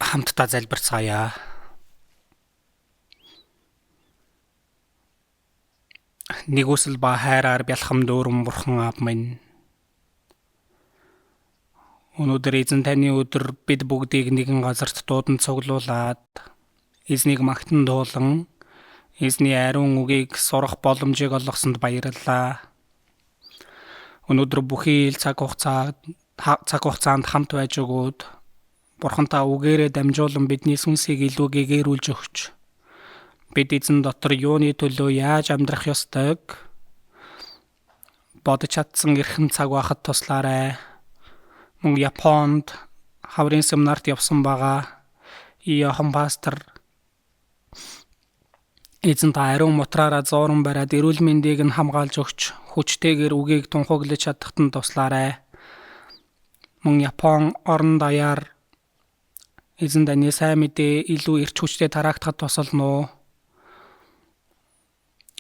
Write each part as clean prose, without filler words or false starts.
хамтдаа залбирцгаая. Нэгүсэл ба хайраар бялхам дүүрэн бурхан аав минь. Өнөөдөр эзэн таны өдөр бид бүгдийг нэгэн газарт дуудан цуглуулад эзнийг магтан дуулан эзний ариун үгийг сурах боломжийг олгосонд баярлалаа. Өнөөдөр бүхий л цаг хугацаанд хамт байж өгөөд бурхантай үгээрээ дамжуулан бидний сүнсийг илүү гэгэрүүлж өгч бид эзэн дотор юуны төлөө яаж амьдрах ёстойг бодож чадсан эрхэм цаг байхад туслаарай. Мөн Японд хаврын семинарт явсан байгаа Иохан пастор эзэнт ариун мотраараа зоорон бариад эрүүл мэндийг нь хамгаалж өгч хүчтэйгээр үгийг тунхаглаж чадахад нь туслаарай. Мөн Япон орон даяар эзэн таны сайн мэдээ илүү эрч хүчтэй тараагдахад тусална уу?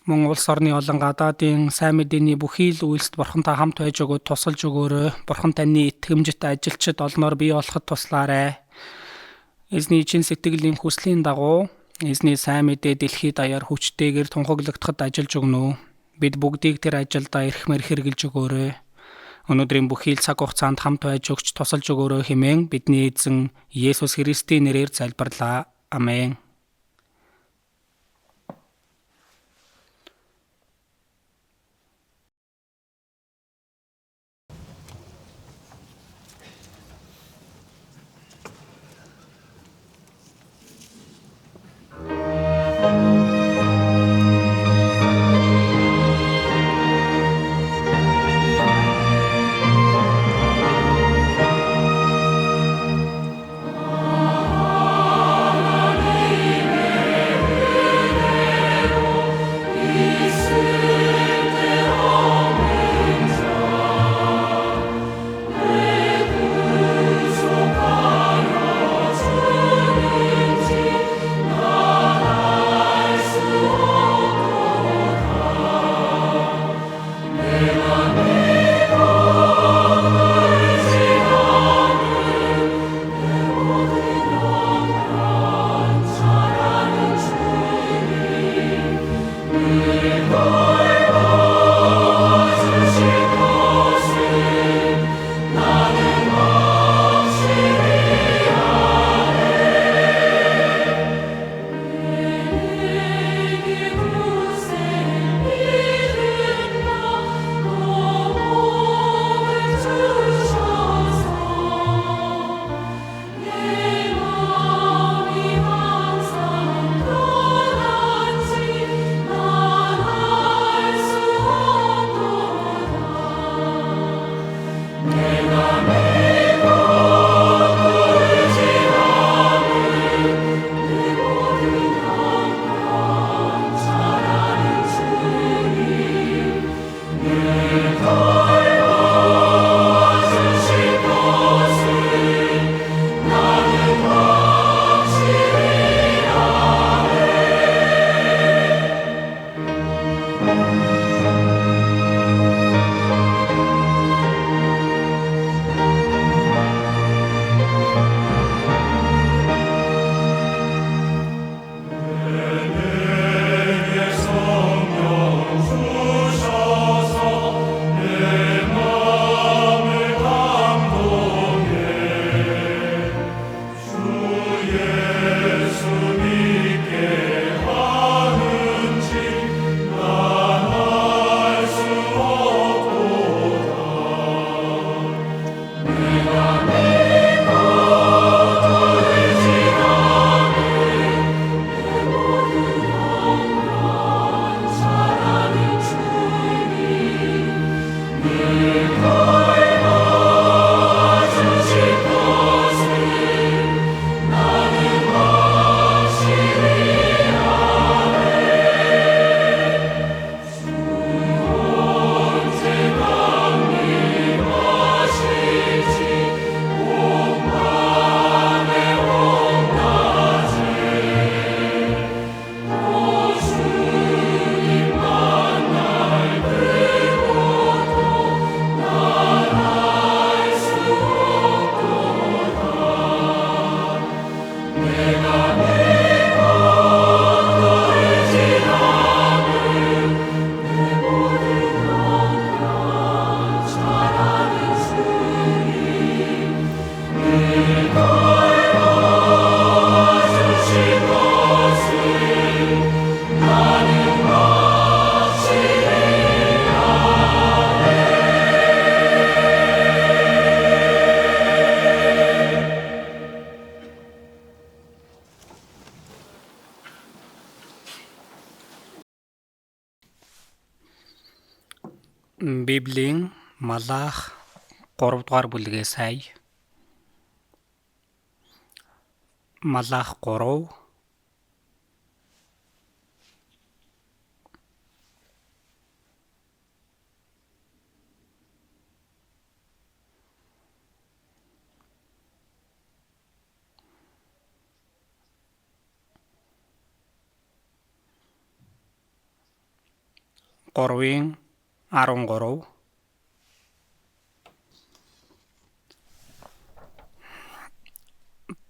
Мөн улс орны олон гадаадын сайн мэдээний бүхий л үйлсд бурхантай хамт байж өгөөд тусалж өгөөрэй. Бурхан таны итгэмжит ажилчид олноор бий болоход туслаарай. Эзний чин сэтгэлийн хүслийн дагуу эзний сайн мэдээ дэлхийд даяар хүчтэйгээр тунхаглагдахад ажиллаж өгнө. Бид бүгдийг тэр ажилдаа эрхмээр хэрэгжилж өгөөрэй. Өнөөдрийн бүхий л цаг хугацаанд хамт байж өгч тусалж өгөөрэй хэмээн бидний эзэн Есүс Христийн нэрээр залбирлаа. Амен. Библийн Малах 3 дугаар бүлгээ сая. Малах 3 3-ын 13.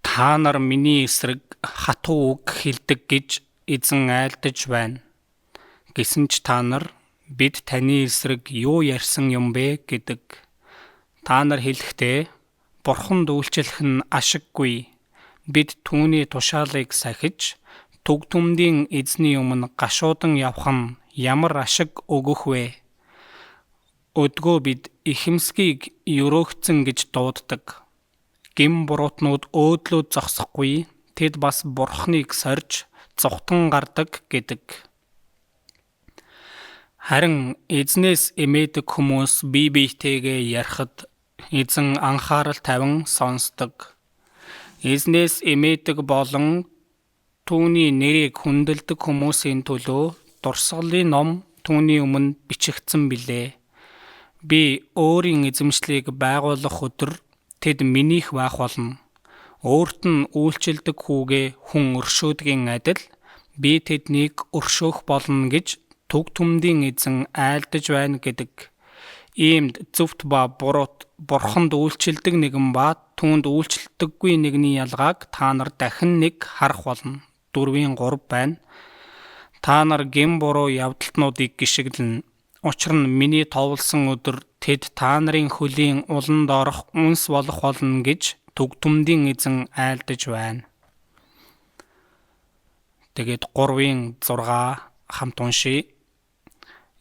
Та нар миний эсрэг хатуу үг хэлдэг гэж эзэн айлдаж байна. Гэсэн ч та нар бид таны эсрэг юу ярьсан юм бэ гэдэг. Та нар хэлэхдээ Бурханд үйлчлэх нь ашиггүй. Бид түүний тушаалыг сахиж түг түмдийн эзний өмнө гашуудан явах нь ямар ашиг өгөх вэ? Өдгөө бид ихэмсгийг өрөөгцөн гэж дууддаг. Гим буруутнууд өөдлөө зогсохгүй, тэд бас Бурхныг сорж зүхтэн гардаг гэдэг. Харин эзнээс эмээдэг хүмүүс бие биетэйгээ ярихад эзэн анхаарал тавин сонсдог. Эзнээс эмээдэг болон түүний нэрийг хүндэлдэг хүмүүсийн төлөө дурсгалын ном түүний өмнө бичигдсэн билээ. Би өөрийн эзэмшлийг байгуулах өдөр тэд минийх байх болно. Өөрт нь үйлчилдэг хүүгээ хүн өршөөдгийн адил би тэднийг өршөөх болно гэж түг түмдийн эзэн айлдаж байна гэдэг. Иймд зөвхт ба бурууд Бурханд үйлчилдэг нэгэн ба түүнд үйлчилдэггүй нэгний ялгааг та нар дахин нэг харах болно. 4-ийн 3 байна. Та нар гин буруу явдалтнуудыг гишгэлнэ. Учир нь миний товлсон өдөр тэд та нарын хөлийн улан доорох үнс болох болно гэж түг түмдийн эзэн айлдаж байна. Тэгээд 3-ийн 6 хамт уншия.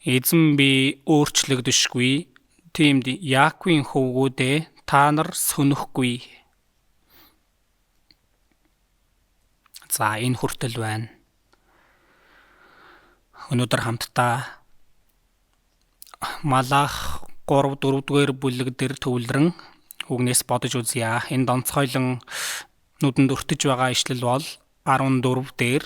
Эзэн би өөрчлөгдөшгүй. Тиймд Яаковын хөвгүүдээ та нар сөнөхгүй. За энэ хүртэл байна. Өнөөдөр хамтдаа Малах 3-4 бүлэг дээр төвлөрөн үгнээс бодож үзье. Энд онцгойлон нүдэнд өртөж байгаа ишлэл бол 14 дээр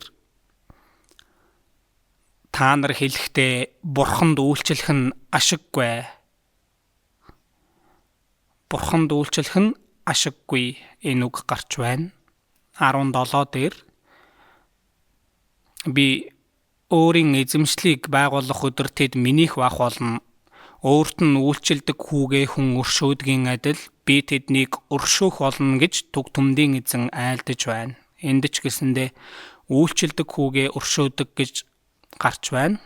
та нар хэлэхдээ Бурханд үйлчлэх нь ашиггүй. Бурханд үйлчлэх нь ашиггүй энэ үг гарч байна. 17 дээр би өөрийн эзэмшлийг байгуулах өдөр тэд минийх байх болно. Өөрт нь үйлчилдэг хүүгээ хүн өршөөдгийн адил би тэднийг өршөөх болно гэж түг түмдийн эзэн айлдаж байна. Энд ч гэсэндээ үйлчилдэг хүүгээ өршөөдөг гэж гарч байна.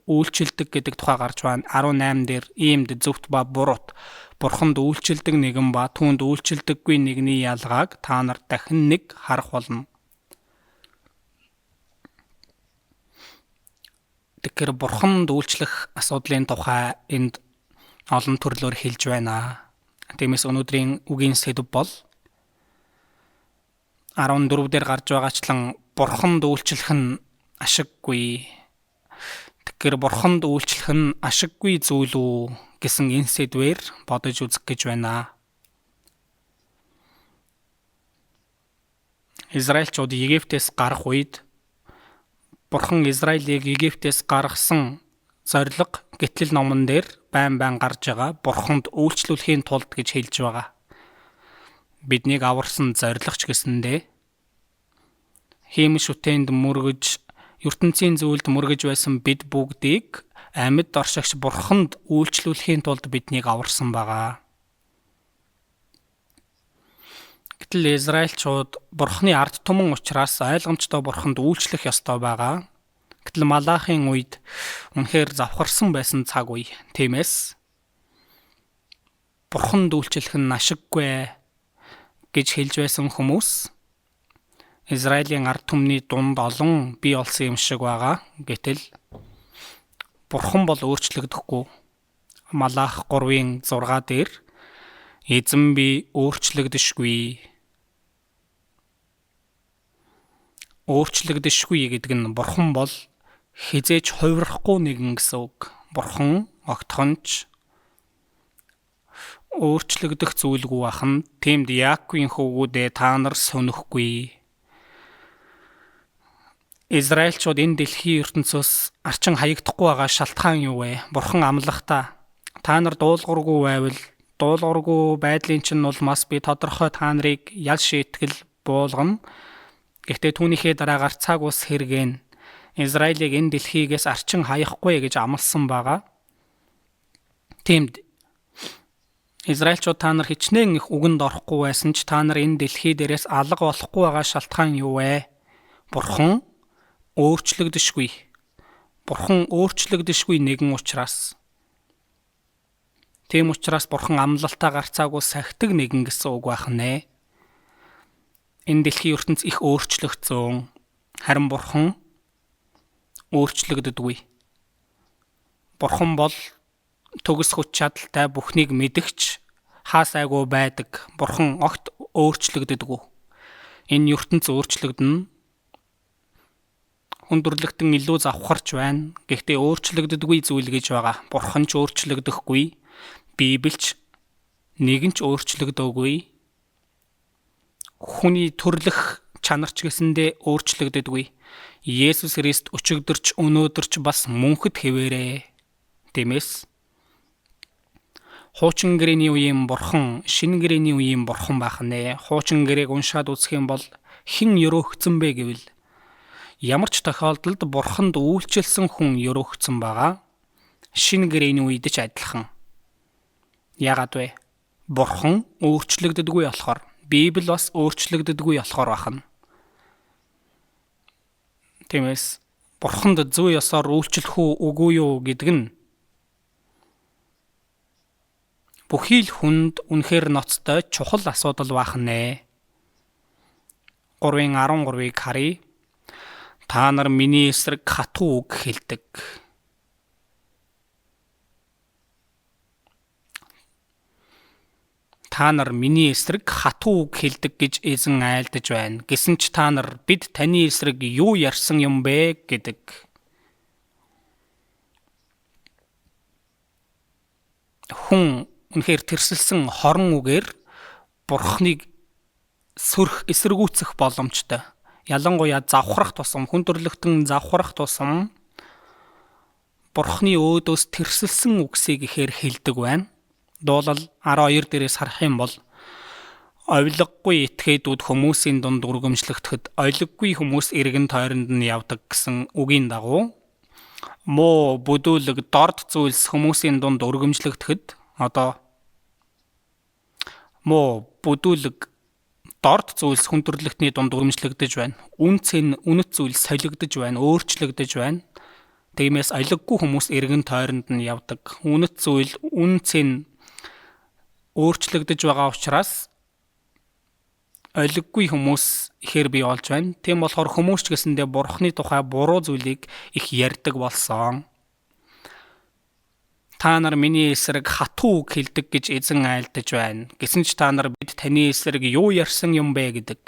Үйлчилдэг гэдэг тухай гарч байна. 18 дээр иймд зөвхт ба бурууд Бурханд үйлчилдэг нэгэн ба түүнд үйлчилдэггүй нэгний ялгааг та нар дахин нэг харах болно. Тэгэхээр Бурханд үйлчлэх асуудлын тухай энд олон төрлөөр хэлж байна. Тиймээс өнөөдрийн үгийн сэдэв бол 14 дээр гарч байгаачлан Бурханд үйлчлэх нь ашиггүй. Тэгэхээр Бурханд үйлчлэх нь ашиггүй зүйл үү гэсэн энэ сэдвээр бодож үзэх гэж байна. Израильчууд Египтээс гарах үед Бурхан Израилийг Египтээс гаргасан зорилго Гитлэл номон дээр байн гарч байгаа. Бурханд үйлчлүүлэхийн тулд гэж хэлж байгаа. Биднийг аварсан зорилго ч гэсэндээ хиймэл шүтээнд мөргөж, ертөнцийн зүйлд мөргөж байсан бид бүгдийг амьд оршигч Бурханд үйлчлүүлэхийн тулд биднийг аварсан байгаа. Гэтэл Израильчууд Бурханы ард түмэн учраас ойлгомжтой Бурханд үйлчлэх ёстой байгаа. Гэтэл Малахын үед үнэхээр завхарсан байсан цаг үе. Тиймээс Бурханд үйлчлэх нь ашиггүй гэж хэлж байсан хүмүүс Израилийн ард түмний дунд олон бий болсон юм шиг байгаа. Гэтэл Бурхан бол өөрчлөгдөхгүй. Малах 3-ийн 6 дээр эзэн би өөрчлөгдөшгүй. Өөрчлөгдөшгүй гэдэг нь Бурхан бол хизээж хувирахгүй нэгэн гэсэн үг. Бурхан огтхонч өөрчлөгдөх зүйлгүй бахан. Тиймд Яаковын хөвгүүдээ та нар сонөхгүй. Израильчууд энэ дэлхийн ертөнцөөс арчин хаягдахгүй байгаа шалтгаан юу вэ? Бурхан амлахдаа та нар дуулуургүй байвал дуулуургүй байдлын чинь улмаас би тодорхой та нарыг ял шийтгэл буулгана. Гэхдээ түүнийхээ дараагаар цаг ус хэрэгэн Израилийг энэ дэлхийгээс арчин хаяхгүй гэж амласан байгаа. Тиймд Израильчууд та нар хичнээн их үгэнд орохгүй байсан ч та нар энэ дэлхий дээрээс алга болохгүй байгаа шалтгаан юу вэ? Бурхан өөрчлөгдөшгүй. Бурхан өөрчлөгдөшгүй нэгэн учраас. Тийм учраас Бурхан амлалтаа гарцаагүй сахидаг нэгэн гэсэн үг байх нэ. Энэ дэлхийн ертөнц их өөрчлөгдсөн. Харин Бурхан өөрчлөгддөггүй. Бурхан бол төгс хүч чадалтай, бүхнийг мэдгч, хаасайгүй байдаг. Бурхан огт өөрчлөгддөггүй. Энэ ертөнц өөрчлөгдөнө. Хүндрэлтэн илүү завхарч байна. Гэхдээ өөрчлөгддөггүй зүйл гэж байгаа. Бурхан ч өөрчлөгдөхгүй. Библич нэгэн ч өөрчлөгдөөгүй. Хүний төрлөх чанарч гэсэндээ өөрчлөгддөггүй. Есүс Христ өчигдөрч өнөөдөрч бас мөнхөд хэвээрээ. Тиймээс хуучин гэрээний үеийн Бурхан, шинэ гэрээний үеийн Бурхан байх нэ. Хуучин гэрээг уншаад үзэх юм бол хэн өрөөгцөн бэ гэвэл ямар ч тохиолдолд Бурханд үйлчилсэн хүн өрөөгцөн байгаа. Шинэ гэрээний үед ч адилхан. Яагаад вэ? Бурхан өөрчлөгддөггүй болохоор, Библи бас өөрчлөгддөггүй болохоор байна. Тиймээс Бурханд зүй ёсоор үйлчлэх үгүй юу гэдэг нь бүхий л хүнд үнэхээр ноцтой чухал асуудал байх нэ. 3:13-ыг харъя. Та нар миний эсрэг хатуу үг хэлдэг. Та нар миний эсрэг хатуу үг хэлдэг гэж эзэн айлдаж байна. Гэсэн ч та нар бид таны эсрэг юу ярьсан юм бэ гэдэг. Хүн үнэхээр тэрсэлсэн хорон үгээр Бурхныг сөрөх, эсэргүүцэх боломжтой. Ялангуяа завхрах тусам, хүндрэлтэн завхрах тусам Бурхны өөдөөс тэрсэлсэн үгсийг ихээр хэлдэг байна. Дуулал 12 дээрээс харах юм бол овлоггүй этгээдүүд хүмүүсийн дунд үргэмжлэгдэхэд олиггүй хүмүүс эргэн тойронд нь явдаг гэсэн үгийн дагуу муу бүдүүлэг дорд зүйлс хүмүүсийн дунд үргэмжлэгдэхэд муу бүдүүлэг дорд зүйлс хүндрэлтний дунд үргэмжлэгдэж байна. Үнэт зүйл солигдож байна, өөрчлөгдөж байна. Тиймээс олиггүй хүмүүс эргэн тойронд нь явдаг. Үнэт зүйл өөрчлөгдөж байгаа учраас олиггүй хүмүүс ихээр бий болж байна. Тийм болохоор хүмүүс ч гэсэндээ Бурхны тухай буруу зүйлийг их ярьдаг болсон. Та нар миний эсрэг хатуу үг хэлдэг гэж эзэн айлдаж байна. Гэсэн ч та нар бид таны эсрэг юу ярьсан юм бэ гэдэг.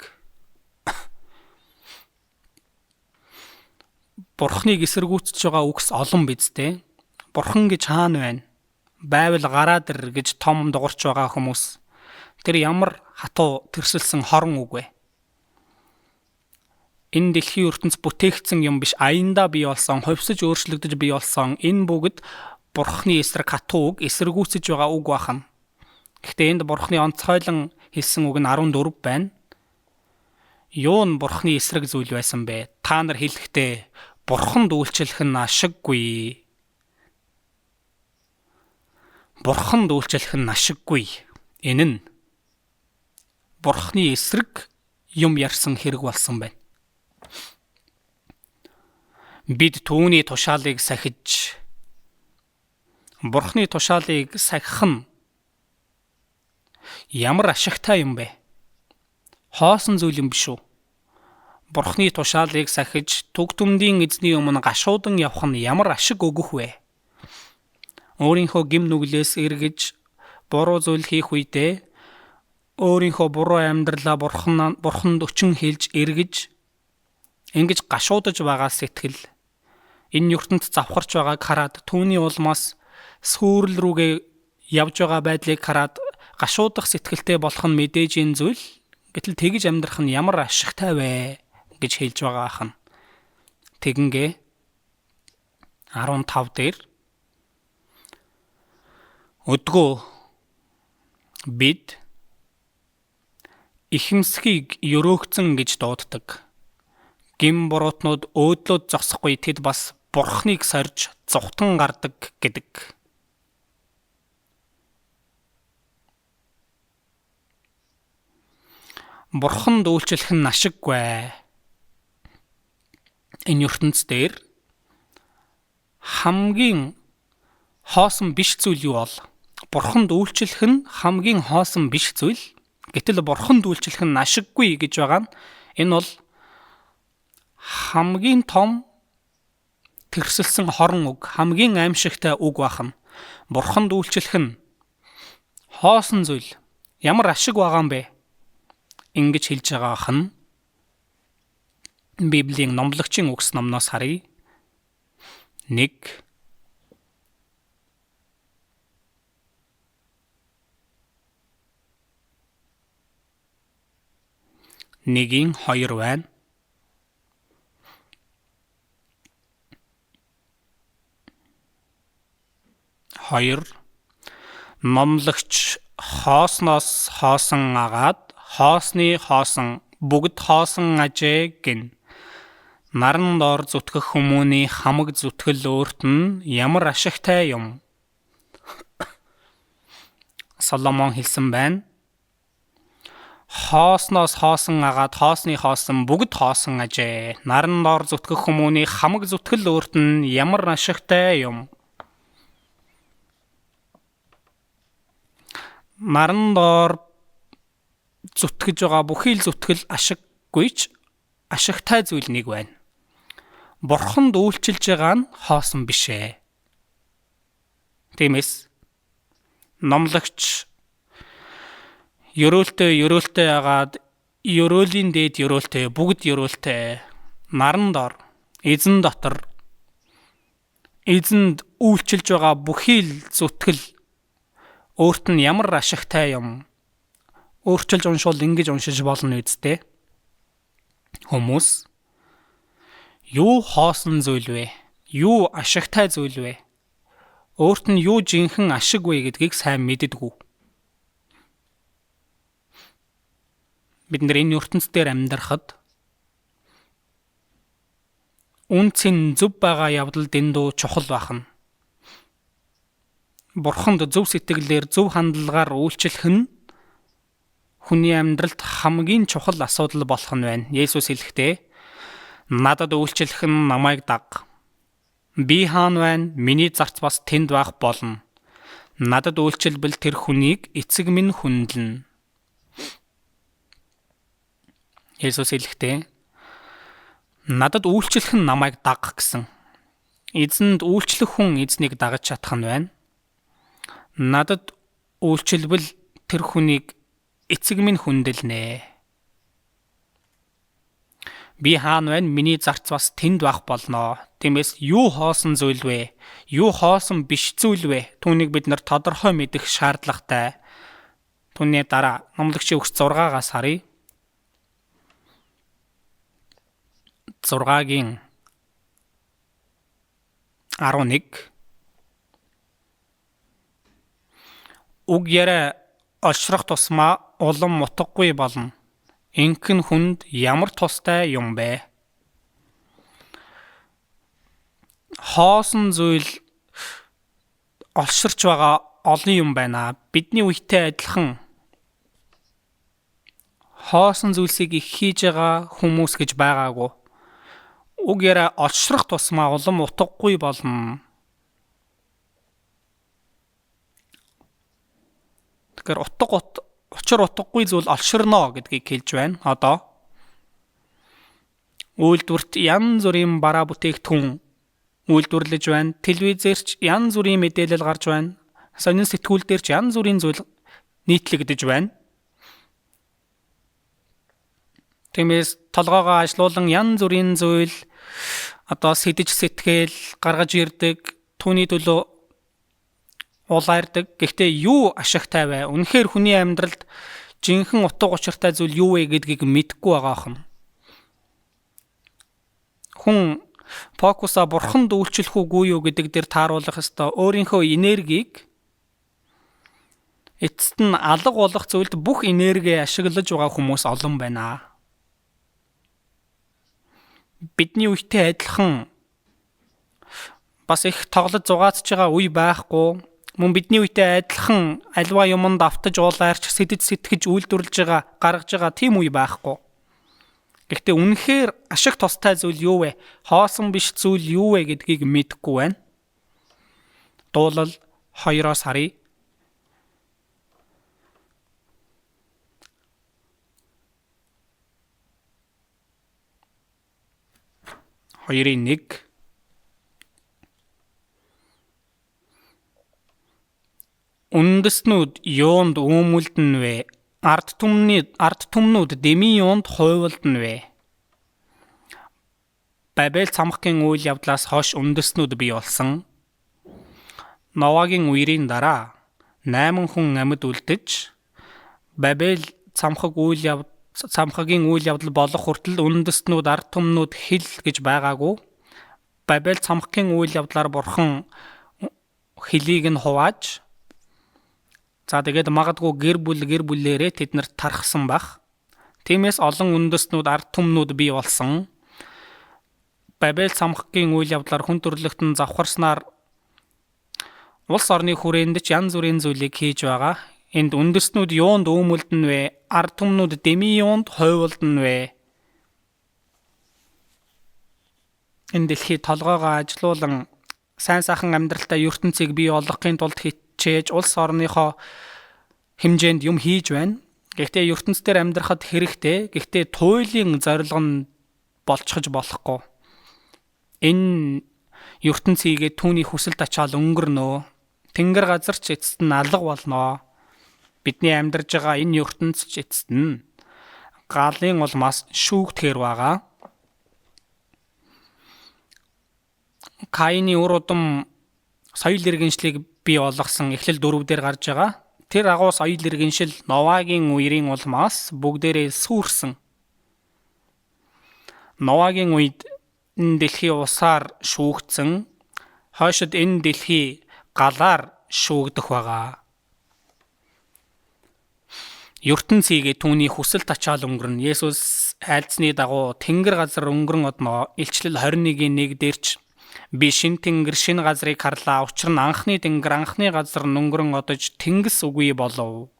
Бурхныг эсэргүүцэж байгаа үгс олон бидтэй. Бурхан гэж хаана байна? Байвал гараад ир гэж том дуурч байгаа хүмүүс. Тэр ямар хатуу тэрсэлсэн хорон үг вэ? Энэ дэлхийн ертөнц бүтээгдсэн юм биш, аяндаа бий болсон, хувьсаж өөрчлөгдөж бий болсон энэ бүгд Бурхны эсрэг хатуу үг, эсэргүүцэж байгаа үг бахан. Гэхдээ энд Бурхны онцгойлон хэлсэн үг нь 14 байна. Юу нь Бурхны эсрэг зүйл байсан бэ? Та нар хэлэхдээ Бурханд үйлчлэх нь ашиггүй. Бурханд үйлчлэх нь ашиггүй. Энэ нь Бурхны эсрэг юм ярьсан хэрэг болсон байна. Бид түүний тушаалыг сахиж, Бурхны тушаалыг сахих нь ямар ашигтай юм бэ? Хоосон зүйл юм биш үү? Бурхны тушаалыг сахиж, түг түмдийн эзний өмнө гашуудан явах нь ямар ашиг өгөх вэ? Өөрийнхөө гим нүглээс эргэж буруу зүйл хийх үедээ өөрийнхөө буруу амьдралаа Бурханд өчн хэлж эргэж ингэж гашуудаж байгаа сэтгэл энэ ертөнд завхарч байгааг хараад түүний улмаас сүүрэл рүүгээ явж байгаа байдлыг хараад гашуудах сэтгэлтэй болох нь мэдээж энэ зүйл. Гэтэл тэгж амьдрах нь ямар ашигтай вэ гэж хэлж байгаа ахна. Тэгингээ 15 дээр өдгөө бид ихэмсхийг өрөөгцөн гэж дууддаг. Гин буруутнууд өөдлөд зогсохгүй тэд бас бурхныг сорж зүхтэн гардаг гэдэг. Бурханд үйлчлэх нь ашиггүй. Энэ ертөнц дээр хамгийн хоосон биш зүйл юу бол? Бурханд үйлчлэх нь хамгийн хоосон биш зүйл. Гэтэл бурханд үйлчлэх нь ашиггүй гэж байгаа нь энэ бол хамгийн том тэрсэлсэн хорон үг, хамгийн аимшигтай үг бахан. Бурханд үйлчлэх нь хоосон зүйл. Ямар ашиг байгаа юм бэ? Ингэж хэлж байгаа хан Библийн номлогчийн үгс номноос харъя. 1 1-ийн 2 байна. 2 номлогч хоосноос хоосон агаад хоосны хоосон бүгд хоосон ажээ гин. Наран доор зүтгэх хүмүүний хамаг зүтгэл өөрт нь ямар ашигтай юм. Соломон хэлсэн байна. Хоосноос хоосон агаад хоосны хоосон бүгд хоосон ажээ. Наран доор зүтгэх хүмүүний хамаг зүтгэл өөрт нь ямар ашигтай юм. Наран доор зүтгэж байгаа бүхий л зүтгэл ашиггүй ч ашигтай зүйл нэг байна. Бурханд үйлчилж байгаа нь хоосон биш ээ. Тиймээс номлогч ёроолтой агаад ёроолийн дээд ёроолтой бүгд ёроолтой наран дор эзэн дотор эзэнд үйлчилж байгаа бүхий л зүтгэл өөрт нь ямар ашигтай юм. Өөрчилж уншвал ингэж уншиж болно үсттэй. Хүмүүс юу хоосон зүйл вэ? Юу ашигтай зүйл вэ? Өөрт нь юу жинхэнэ ашиг вэ гэдгийг сайн мэддэггүй. Бид нар энэ ертөнцийн амьдрахад үнцэн зөв байгаа явдал дэндүү чухал байна. Бурханд зөв сэтгэлээр зөв хандлагаар үйлчлэх нь хүний амьдралд хамгийн чухал асуудал болох нь байна. Есүс хэлэхдээ надад үйлчлэх нь намайг даг. Би хаана байна? Миний зарц бас тэнд байх болно. Надад үйлчлбэл тэр хүнийг эцэг минь хүндлэн. Есүс хэлэхдээ надад үйлчлэх нь намайг даг гэсэн. Эзэнд үйлчлэх хүн эзнийг дагаж чадах нь байна. Надад үйлчлбэл тэр хүнийг эцэг минь хүндэлнэ. Би хаана байна? Миний зарц бас тэнд байх болно. Тиймээс юу хоосон зүйл вэ? Юу хоосон биш зүйл вэ? Түүнийг бид нар тодорхой мэдэх шаардлагатай. Түүний дараа номлогчийн үгс 6-аас харъя. 6-гийн 11 Уг яриа олшрох тусмаа улам утгагүй болно. Инхэн хүнд ямар тустай юм бэ? Хоосон зүйл олширч байгаа олон юм байна. Бидний үетэй адилхан хоосон зүйлсийг их хийж байгаа хүмүүс гэж байгаагүй. Уг яриа олшрох тусмаа улам утгагүй болно. Тэгэхээр учир утгагүй зүйл олширно гэдгийг хэлж байна. Одоо үйлдвэрт янз бүрийн бараа бүтээгдэхүүн үйлдвэрлэж байна. Телевизээрч янз бүрийн мэдээлэл гарч байна. Сонин сэтгүүл дээр ч янз бүрийн зүйл нийтлэгдэж байна. Тиймээс толгоогоо ажилуулан янз бүрийн зүйл одоо сэдэж сэтгэл гаргаж ирдэг. Түүний төлөө улаардаг. Гэхдээ юу ашигтай вэ? Үнэхээр хүний амьдралд жинхэнэ утга учиртай зүйл юу вэ гэдгийг мэдэхгүй байгаа охин. Хүн фокусаа бурханд үйлчлэх үгүй юу гэдэг дээр тааруулах ёстой. Өөрийнхөө энергийг эцэст нь алга болох зүйлд бүх энерги ашиглаж байгаа хүмүүс олон байна. Бидний үетэй адилхан бас их тоглож зугаацж байгаа үе байхгүй. Мөн бидний үетэй адилхан альва юмд автаж уулаарч сэдэж сэтгэж үйлдвэрлэж байгаа гаргаж байгаа тийм үе байхгүй. Гэхдээ үнэхээр ашиг тустай зүйл юу вэ? Хоосон биш зүйл юу вэ гэдгийг мэдэхгүй байна. Дуулал 2-оос харъя. Хоёрын 1. Үндэстнүүд юунд үүмэлдэн вэ? Ард түмнүүд дэмий юунд хуйвалдан вэ? Бабел цамхгийн үйл явдлаас хойш үндэстнүүд бий болсон. Новагийн үерийн дараа 8 хүн амьд үлдэж Бабел цамхгийн үйл явдал болох хүртэл үндэстнүүд ард түмнүүд хил гэж байгаагүй. Бабел цамхгийн үйл явдлаар бурхан хилийг нь хувааж тэгээд магадгүй гэр бүлээрээ тэднэрт тархсан бах. Тиймээс олон үндэстнүүд ард түмнүүд бий болсон. Бабел цамхгийн үйл явдлаар хүн төрлөختн завхарснаар улс орны хүрээнд ч янз бүрийн зүйлийг хийж байгаа. Энд үндэстнүүд юунд үүмэлдэн вэ? Ард түмнүүд дэмий юунд хойволдон вэ? Энэ дэлхийд толгоогоо ажилуулан сайн сайхан амьдралтай ертөнцийг бий болгохын тулд хичээж улс орныхоо хэмжээнд юм хийж байна. Гэхдээ ертөнцийн амьдрахад хэрэгтэй. Гэхдээ туйлын зорилго нь болчихж болохгүй. Энэ ертөнцийгээ түүний хүсэл тачаал өнгөрнөө. Тэнгэр газар ч эцэст нь алга болноо. Бидний амьдарж байгаа энэ ертөнц ч эцэст нь галын улмаас шүүгдэхэр байгаа. Каины үр удам соёл иргэншлийг бий болгосон Эхлэл 4 дээр гарч байгаа. Тэр агуу соёл иргэншил Новагийн үерийн улмаас бүгдээрээ сүрсэн. Новагийн үед энэ дэлхий усаар шүүгдсэн. Хойшид энэ дэлхий галаар шүүгдэх байгаа. ертөнцийгээ түүний хүсэл тачаал өнгөрнө. Есүс айлцны дагуу тэнгэр газар өнгөрөн одноо Илчлэл 21:1 дээрч би шин тэнгэр шин газрыг харлаа. Учир нь анхны тэнгэр анхны газар өнгөрөн одож тэнгис үгүй болов.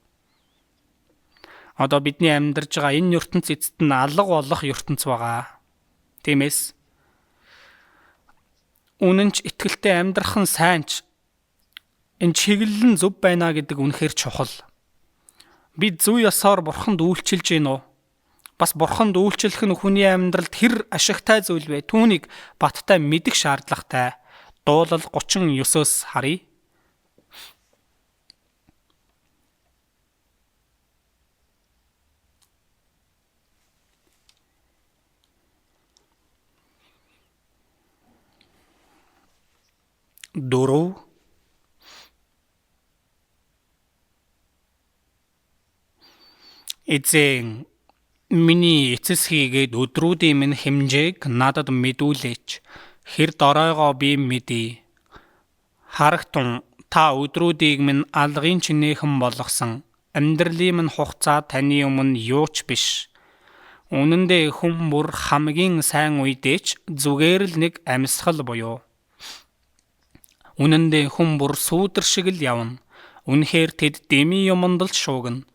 Одоо бидний амьдарж байгаа энэ ертөнц эцэст нь алга болох ертөнц байгаа. Тиймээс үнэнч итгэлтэй амьдрах нь сайнч энэ чиглэл нь зөв байна гэдэг үнэхээр чухал. Бид зүй ёсоор бурханд үйлчилж гин үү? Бас бурханд үйлчлэх нь хүний амьдралд хэр ашигтай зүйл вэ? Түүнийг баттай мэдэх шаардлагатай. Дуулал 39-оос харъя. Дөрөв эзэн миний эцэс хийгээд өдрүүдийн минь хэмжээг надад мэдүүлээч. Хэр доройгоо би мэдээ. Харагтун та өдрүүдийг минь алгын чинээхэн болгосон. Амьдралын минь хугацаа таны өмнө юу ч биш. Үнэн дээр хүн бүр хамгийн сайн үедээч зүгээр л нэг амьсгал буюу. Үнэн дээр хүн бүр сүүдэр шиг л явна. Үнэхээр тэд дэмий юмд л шуугна.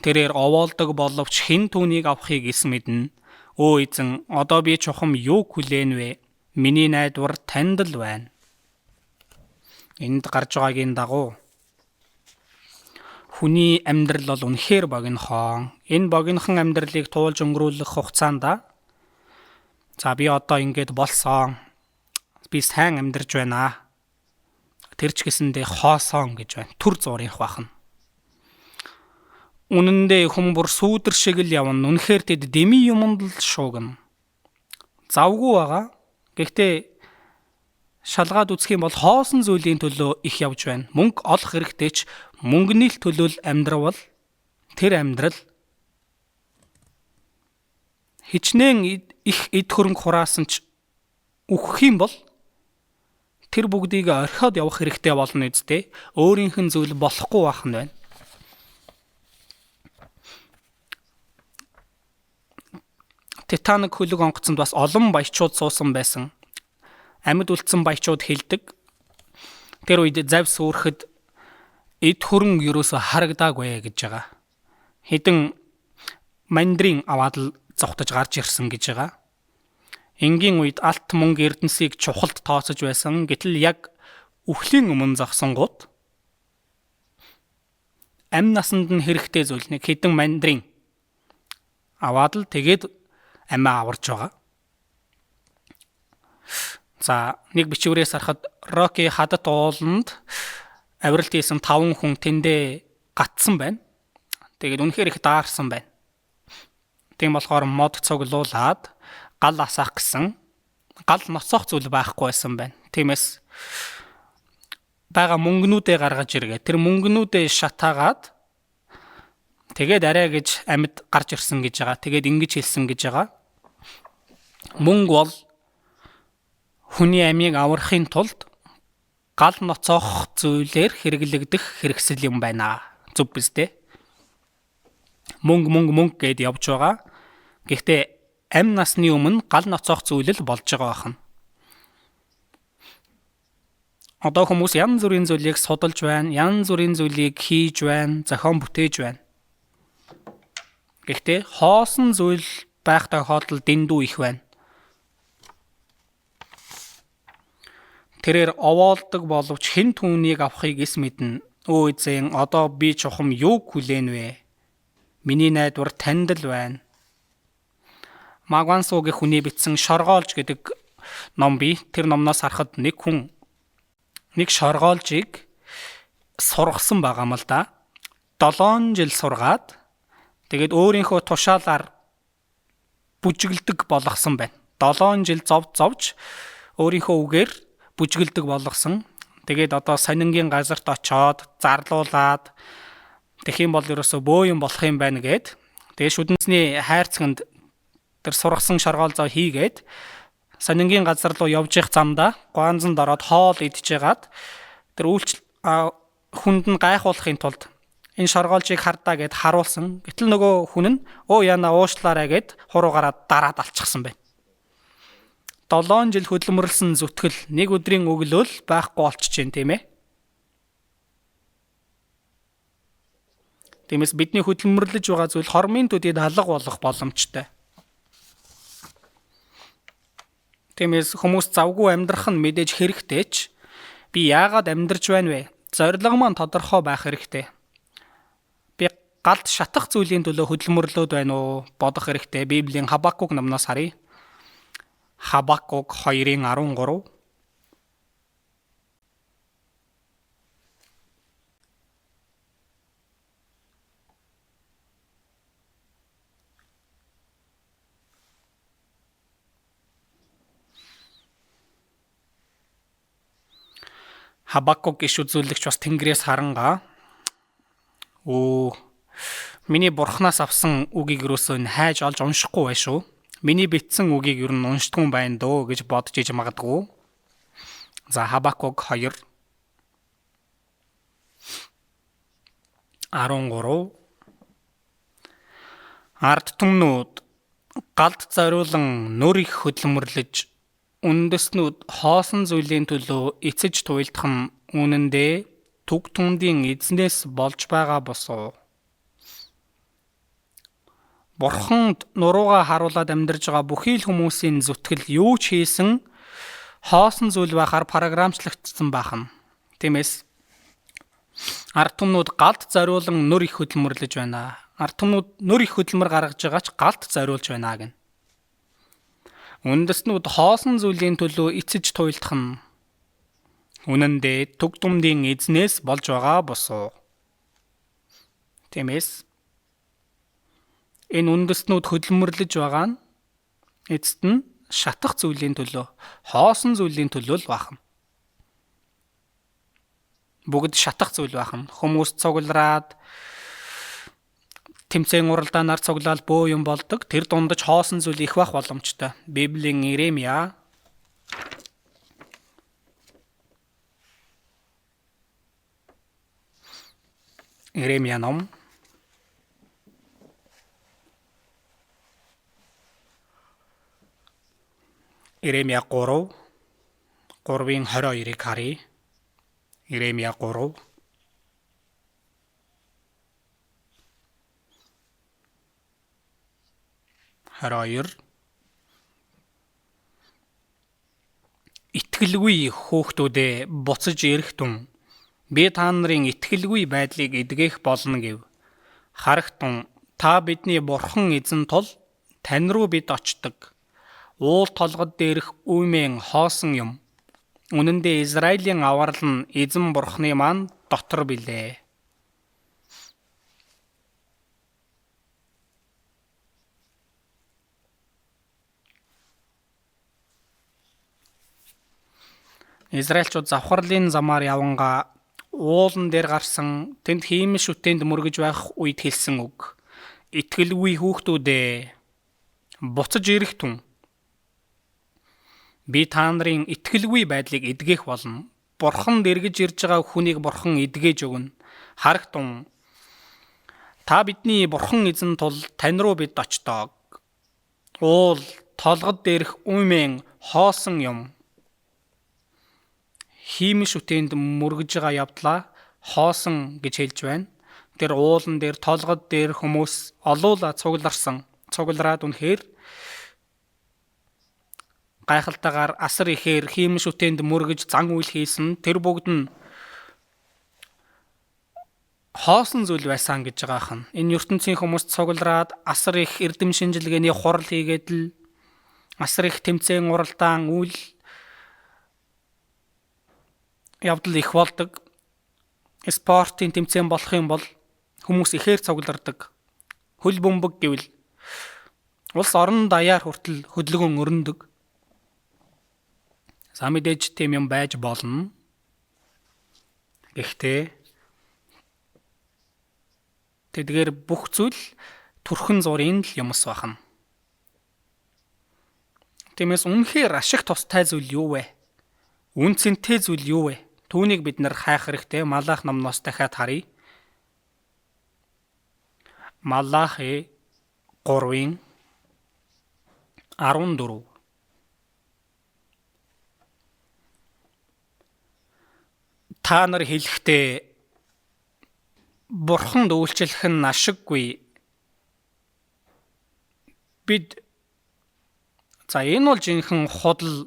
Тэрээр овоолдог боловч хэн түүнийг авахыг эс мэднэ. Өө эзэн, одоо би чухам юу хүлээн вэ? Миний найдвар танд л байна. Энд гарч байгаагийн дагуу хүний амьдрал бол үнэхээр богинохон. Энэ богинохон амьдралыг туулж өнгөрүүлэх хугацаанд би одоо ингэж болсон. Би сайн амьдарч байна. Тэр ч гэсэндээ хоосон гэж байна. Түр зурих бахна. Үнэндээ хүн бүр сүүдэр шиг л явна. Үнэхээр тэд дэмий юмд л шуугна. Завгүй байгаа. Гэхдээ шалгаад үзэх юм бол хоосон зүйлийн төлөө их явж байна. Мөнгө олох хэрэгтэй ч мөнгөний л төлөө амьдрал тэр амьдрал хичнээн их эд хөрөнгө хураасан ч үхэх юм бол тэр бүгдийг орхиод явах хэрэгтэй болно үсттэй. Өөрийнх нь зүйл болохгүй байх нь байна. Титаник хөлөг онгоцонд бас олон баячууд суусан байсан. Амьд үлдсэн баячууд хэлдэг. Тэр үед завь сүрэхэд эд хөрөнгө юусоо харагдаагүй гэж байгаа. Хэдэн мандрин аваад л зогтож гарч ирсэн гэж байгаа. Энгийн үед алт мөнгө эрдэнсийг чухалд тооцож байсан. Гэтэл яг үхлийн өмнө зогсонгууд амь насанд нь хэрэгтэй зүйл нэг хэдэн мандрин аваад л тэгээд амиа аварж байгаа. За нэг бичвэрээс харахад Рокки хадад ууланд авиралт хийсэн 5 хүн тэндээ гатсан байна. Тэгээд үнэхээр их даарсан байна. Тийм болохоор мод цуглуулад гал асаах гэсэн гал ноцоох зүйл байхгүй байсан байна. Тиймээс бага мөнгнүүдээ гаргаж иргээ. Тэр мөнгнүүдээ шатаагаад тэгээд арай гэж амьд гарч ирсэн гэж байгаа. Тэгээд ингэж хэлсэн гэж байгаа. Мөнгө бол хүний амийг аврахын тулд гал ноцоох зүйлээр хэрэглэгдэх хэрэгсэл юм байна. Зүг биз дээ. Мөнгө гэд явж байгаа. Гэхдээ амь насны өмнө гал ноцоох зүйл л болж байгаа байна. Одоо хүмүүс янз бүрийн зүйлийг судалж байна, янз бүрийн зүйлийг хийж байна, зохион бүтээж байна. Гэхдээ хоосон зүйл байх тохиолдол дэндүү их байна. Тэрээр овоолдог боловч хэн түүнийг авахыг эс мэднэ. Өө эзэн, одоо би чухам юуг хүлээн вэ? Миний найдвар танд л байна. Магвансуугийн хүний бичсэн Шоргоолж гэдэг ном бий. Тэр номноос харахад нэг хүн нэг шоргоолжийг сургасан байгаа юм л да. 7 жил сургаад тэгээд өөрийнхөө тушаалаар бүжиглдэг болгосон байна. 7 жил зовж өөрийнхөө үгээр бүжиглдэг болгосон. Тэгээд одоо сонингийн газарт очоод зарлуулад тэгэх юм бол ерөөсөө бөө юм болох юм байна гэд. Тэгээд шүдэнсний хайрцагт тэр сургасан шоргоолзоо хийгээд сонингийн газар руу явж их замда гуанзанд ороод хоол идчихээд тэр хүнд нь гайхуулахын тулд энэ шоргоолжийг хардаа гэд харуулсан. Гэтэл нөгөө хүн нь яна уушлаарай гэд хуруугаараа дараад алчихсан байна. 7 жил хөдөлмөрлсөн зүтгэл нэг өдрийн өглөөл байхгүй болчих чинь тийм ээ. Тиймээс бидний хөдөлмөрлөж байгаа зүйл хормын төдийд алга болох боломжтой. Тиймээс хүмүүс завгүй амьдрах нь мэдээж хэрэгтэй ч би яагаад амьдарч байна вэ? Зорилго маань тодорхой байх хэрэгтэй. Би галд шатах зүйлийн төлөө хөдөлмөрлөд байна уу? Бодох хэрэгтэй. Библийн Хабакук номноос харъя. Хабакук 2:13. Хабакук иш үзүүлэгч бас Тэнгэрээс харангаа. Миний бурхнаас авсан үгийг юусоо хайж олж уншихгүй байх шүү. Миний бичсэн үгийг юу н уншдгүй байна дөө гэж бодож иж магадгүй. За Хабакук 2:13. Ард түмнүүд галд зориулан нүр их хөдөлмөрлөж үндэснүүд хоосон зүйлийн төлөө эцэж туйлдах нь үнэндээ түг түндийн эзнээс болж байгаа босоо. Бурханд нуруугаа харуулад амьдарж байгаа бүхий л хүмүүсийн зүтгэл юу ч хийсэн хоосон зүйл байхаар програмчлагдсан бахан. Тиймээс ард түмнүүд галд зориулан нүр их хөдөлмөрлөж байна. Ард түмнүүд нүр их хөдөлмөр гаргаж байгаа ч галд зориулж байна гэнэ. Үндэснүүд хоосон зүйлийн төлөө эцэж туйлдах нь үнэндээ түг түмдийн эзнээс болж байгаа босоо. Тиймээс энэ үндэснүүд хөдөлмөрлөж байгаа нь эцэст нь шатах зүйлийн төлөө, хоосон зүйлийн төлөө л байна. бүгд шатах зүйл байна. Хүмүүс цуглараад тэмцээн уралдаанаар цуглаад бөө юм болдог. Тэр дундаж хоосон зүйл их байх боломжтой. Библийн Иеремия 3 Иеремия 3-ын 22-ыг харъя. Иеремия 3 22 Итгэлгүй хөөхтүүдээ буцаж ирэх тун би та нарын итгэлгүй байдлыг эдгэх болно гэв. Харагтун та бидний бурхан эзэн тул тань руу бид очдог. Уул толгод дээрх үмэн хоосон юм. Үнэн дээр Израилийн аврал нь эзэн бурханы маань дотор билээ. Израильчууд завхарлын замаар явангаа уулан дээр гарсан тэнд хиймэл шүтээнд мөргөж байх үед хэлсэн үг. Итгэлгүй хүүхдүүдээ буцаж ирэх тун би та нарын итгэлгүй байдлыг эдгэх болно. Бурхан дэргэж ирж байгаа хүнийг бурхан эдгэж өгнө. Харагтун та бидний бурхан эзэн тул тань руу бид очдог. Уул толгод дээрх үмэн хоосон юм. Хиймэл шүтээнд мөргөж байгаа явдлаа хоосон гэж хэлж байна. Тэр уулан дээр толгод дээр хүмүүс олуула цуглараад үнэхээр гайхалтайгаар асар ихээр хиймэл шүтээнд мөргөж зан үйл хийсэн. Тэр бүгд нь хоосон зүйл байсан гэж байгаа хан. Энэ ертөнцийн хүмүүс цуглараад асар их эрдэм шинжилгээний хурал хийгээд л асар их тэмцээн уралдаан үйл явдал их болдог. Спортын тэмцээн болох юм бол хүмүүс ихээр цуглардаг. Хөл бөмбөг гэвэл улс орон даяар хүртэл хөдөлгөөн өрнөдөг. За мэдээж тийм юм байж болно. Гэхдээ тэдгээр бүх зүйл төрхөн зургийн л юмс байна. Тиймээс үнэхээр ашиг тустай зүйл юу вэ? Үнцэнтэй зүйл юу вэ? Түүнийг бид нар хайх хэрэгтэй. Малах номноос дахиад харъя. Малахи 3-ын 14 Та нар хэлэхдээ бурханд үйлчлэх нь ашиггүй. Бид энэ бол жинхэнэ худал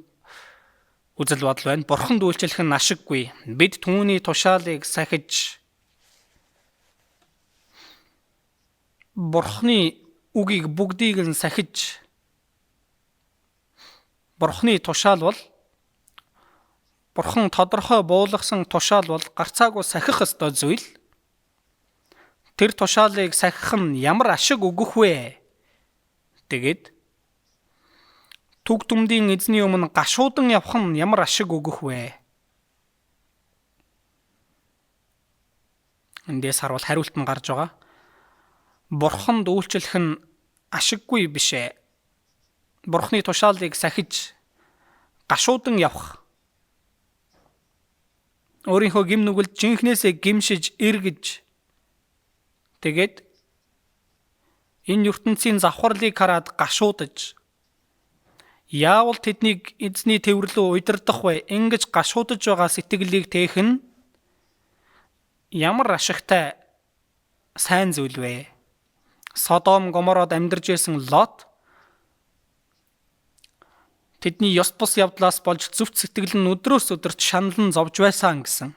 үзэл бодол байна. Бурханд үйлчлэх нь ашиггүй. Бид түүний тушаалыг сахиж бурханы үгийг бүгдийг нь сахиж бурханы тушаал бол бурхан тодорхой буулгасан тушаал бол гарцаагүй сахих ёстой зүйл. Тэр тушаалыг сахих нь ямар ашиг өгөх вэ? Тэгээд түг түмдийн эзний өмнө гашуудан явах нь ямар ашиг өгөх вэ? Эндээс харуул хариулт нь гарч байгаа. Бурханд үйлчлэх нь ашиггүй биш ээ. Бурханы тушаалыг сахиж гашуудан явах. Өөрийнхөө гим нүгэлд жинхнээсээ гимшиж эргэж тэгээд энэ ертөнцийн завхарлыг хараад гашуудаж яавал тэднийг эзний төвөрлөө удирдах вэ? Ингэж гашуудаж байгаа сэтгэлийг тээх нь ямар ашигтай сайн зүйл вэ? Содом Гомород амьдарч байсан Лот тэдний ёс бус явдлаас болж зөвхт сэтгэл нь өдрөөс өдөрт шаналн зовж байсан гэсэн.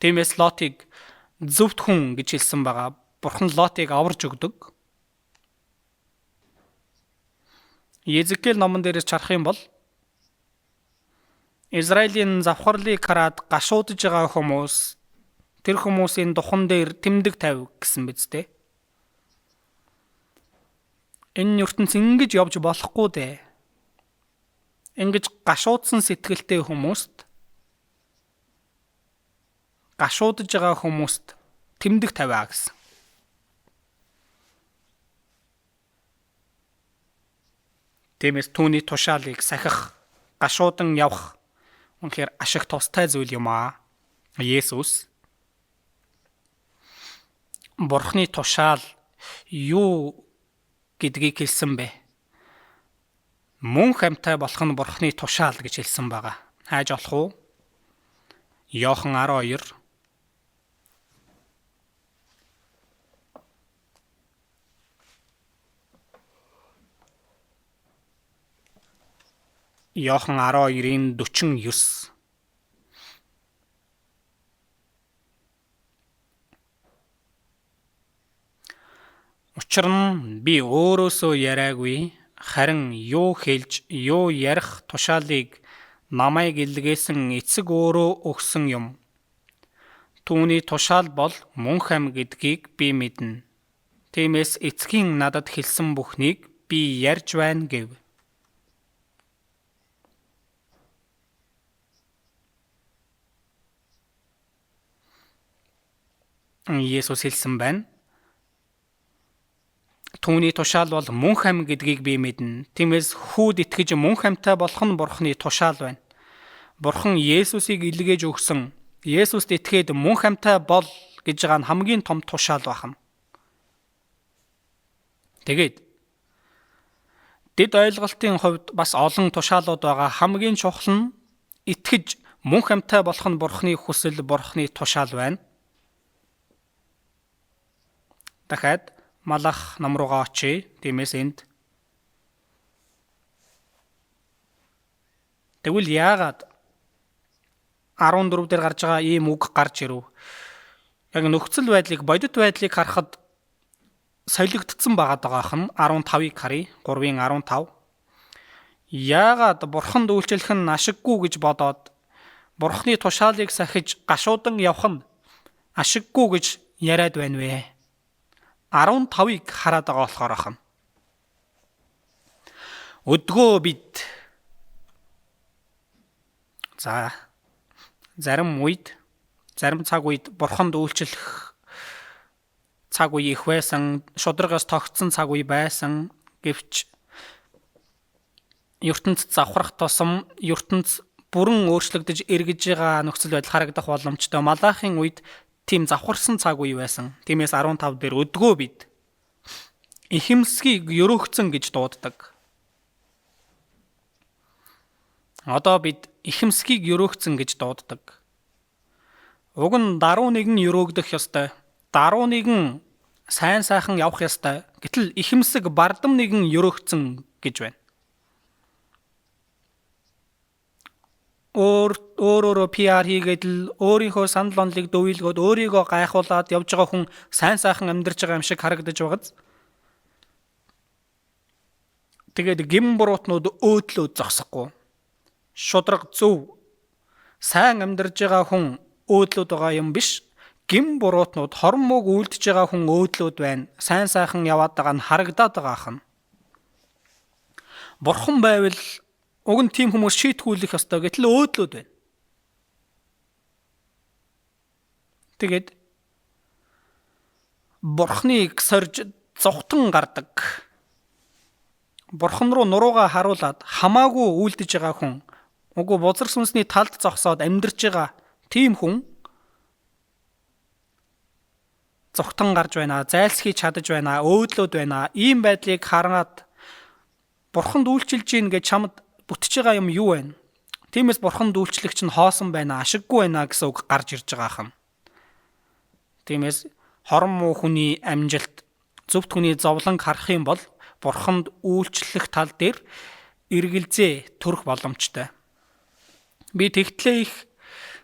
Тиймээс Лотыг зөвхт хүн гэж хэлсэн байгаа. Бурхан Лотыг аварж өгдөг. Езекиэл номон дээрээс чарах юм бол Израилийн завхарлыг хараад гашуудж байгаа хүмүүс тэр хүмүүсийн духан дээр тэмдэг тавь гэсэн биз дээ. Энэ ертөнц ингэж явж болохгүй дээ. Ингэж гашуудсан сэтгэлтэй хүмүүст гашуудж байгаа хүмүүст тэмдэг тавиа гэсэн. Тиймээс түүний тушаалыг сахих, гашуудан явах үнэхээр ашиг тустай зүйл юм аа. Есүс Бурхны тушаал юу гэдгийг хэлсэн бэ? Мөн хамтай болох нь Бурхны тушаал гэж хэлсэн байгаа. Хайж олох уу? Иохан 12 Иохан 12-ийн 49. Учир нь би өөрөөсөө яриаггүй, харин юу хэлж, юу ярих тушаалыг намайг илгээсэн эцэг өөрөө өгсөн юм. Түүний тушаал бол мөн хам гэдгийг би мэднэ. Тиймээс эцгийн надад хэлсэн бүхнийг би ярьж байна гэв. Есүс хэлсэн байна. Түүний тушаал бол мөн хам гэдгийг би мэднэ. Тиймээс хүүд итгэж мөн хамтай болох нь Бурхны тушаал байна. Бурхан Есүсийг илгээж өгсөн. Есүст итгээд мөн хамтай бол гэж байгаа нь хамгийн том тушаал байна. Тэгээд дэд ойлголтын хувьд бас олон тушаалууд байгаа. Хамгийн чухал нь итгэж мөн хамтай болох нь Бурхны хүсэл, Бурхны тушаал байна. Дахиад Малах ном руугаа очие. Тиймээс энд тэгвэл яагаад 14 дээр гарч байгаа ийм үг гарч ирв? Яг нөхцөл байдлыг, бодит байдлыг харахад солигдсон байгаа хэн 15-ыг харъя. 3-ын 15. Яагаад Бурханд үйлчлэх нь ашиггүй гэж бодоод Бурхны тушаалыг сахиж гашуудан явах нь ашиггүй гэж яриад байна вэ? 15-ыг хараад байгаа болохоор ахна. Өдгөө бид зарим цаг үед Бурханд үйлчлэх цаг үе их байсан, шударгаас тогтсон цаг үе байсан. Гэвч ертөнцид завхрах тусам ертөнц бүрэн өөрчлөгдөж эргэж байгаа нөхцөл байдал харагдах боломжтой. Малахын үед тийм завхарсан цаг үе байсан. Тиймээс 15 дээр өдгөө бид ихэмсгийг өрөөгцөн гэж дууддаг. Одоо бид ихэмсгийг өрөөгцөн гэж дууддаг. Уг нь даруй нэгэн өрөөгдөх ёстой. Даруй нэгэн сайн сайхан явах ёстой. Гэтэл ихэмсэг бардам нэгэн өрөөгцөн гэж байна. Өөрөөрөө PR хийгээд л өөрийнхөө санал онолыг дөвөөлгөөд өөрийгөө гайхуулаад явж байгаа хүн сайн сайхан амьдарч байгаа юм шиг харагдаж байгааз. Тэгээд гим буруутнууд өөдлөө зогсохгүй. Шудраг зөв сайн амьдарч байгаа хүн өөдлөд байгаа юм биш. Гим буруутнууд хормог үйлдэж байгаа хүн өөдлөд байна. Сайн сайхан яваад байгаа нь харагдаад байгаа хэн. Бурхан байвал уг нь тийм хүмүүс шийтгүүлэх ёстой гэтэл өөдлөд байна. Тэгээд Бурхныг сорж зовтон гардаг. Бурхан руу нуруугаа харуулад хамаагүй үйлдэж байгаа хүн, уг бузар сүнсний талд зогсоод амьдарч байгаа тийм хүн зовтон гарч байна, зайлсхийж чадаж байна, өөдлөд байна. Ийм байдлыг хараад Бурханд үйлчилж гин гэж чамд бүтэж байгаа юм юу вэ? Тиймээс Бурханд үйлчлэгч нь хоосон байна, ашиггүй байна гэсэн үг гарч ирж байгаа юм. Тиймээс хорон муу хүний амжилт, зөвхт хүний зовлон харах юм бол Бурханд үйлчлэх тал дээр эргэлзээ төрөх боломжтой. Би тэгтлээ их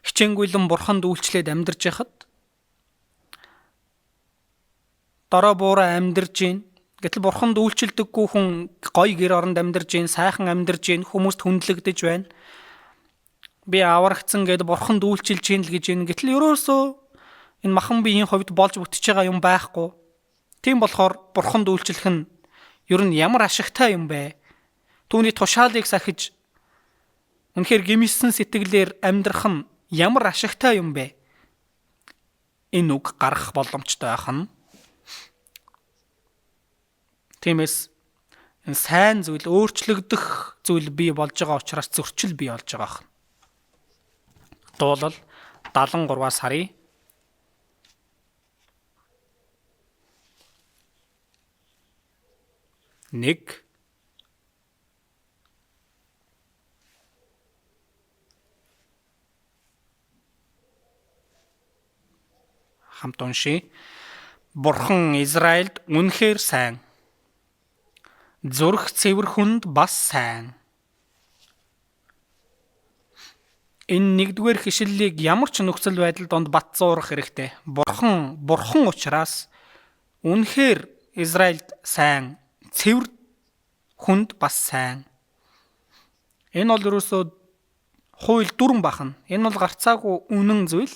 хичээнгүйлэн Бурханд үйлчлээд амьдарч яхад дорой буураа амьдарж гин. Гэтэл Бурханд үйлчлдэггүй хүн гоё гэр оронд амьдарж гин, сайхан амьдарж гин, хүмүүст хүндлэгдэж байна. Би аврагдсан гэд Бурханд үйлчилж гин л гэж гин. Гэтэл ерөөсөө энэ махан биеийн хувьд болж бүтэж байгаа юм байхгүй. Тийм болохоор Бурханд үйлчлэх нь ер нь ямар ашигтай юм бэ? Түүний тушаалыг сахиж үнэхээр гимсэн сэтгэлээр амьдрах нь ямар ашигтай юм бэ? энэ үг гарах боломжтой байх нь. Тиймээс энэ сайн зүйл, өөрчлөгдөх зүйл бий болж байгаа учраас зөрчил бий болж байгаа юм. Дуулал 73-аас харъя. Нэг хамт уншия. Бурхан Израильд үнэхээр сайн. Зүрх цэвэр хүнд бас сайн. Энэ нэгдүгээр хишлэлийг ямар ч нөхцөл байдал донд батзуурах хэрэгтэй. Бурхан учраас үнэхээр Израильд сайн, цэвэр хүнд бас сайн. Энэ бол ерөөсөө хууль дүрэн бахна. Энэ бол гарцаагүй үнэн зүйл.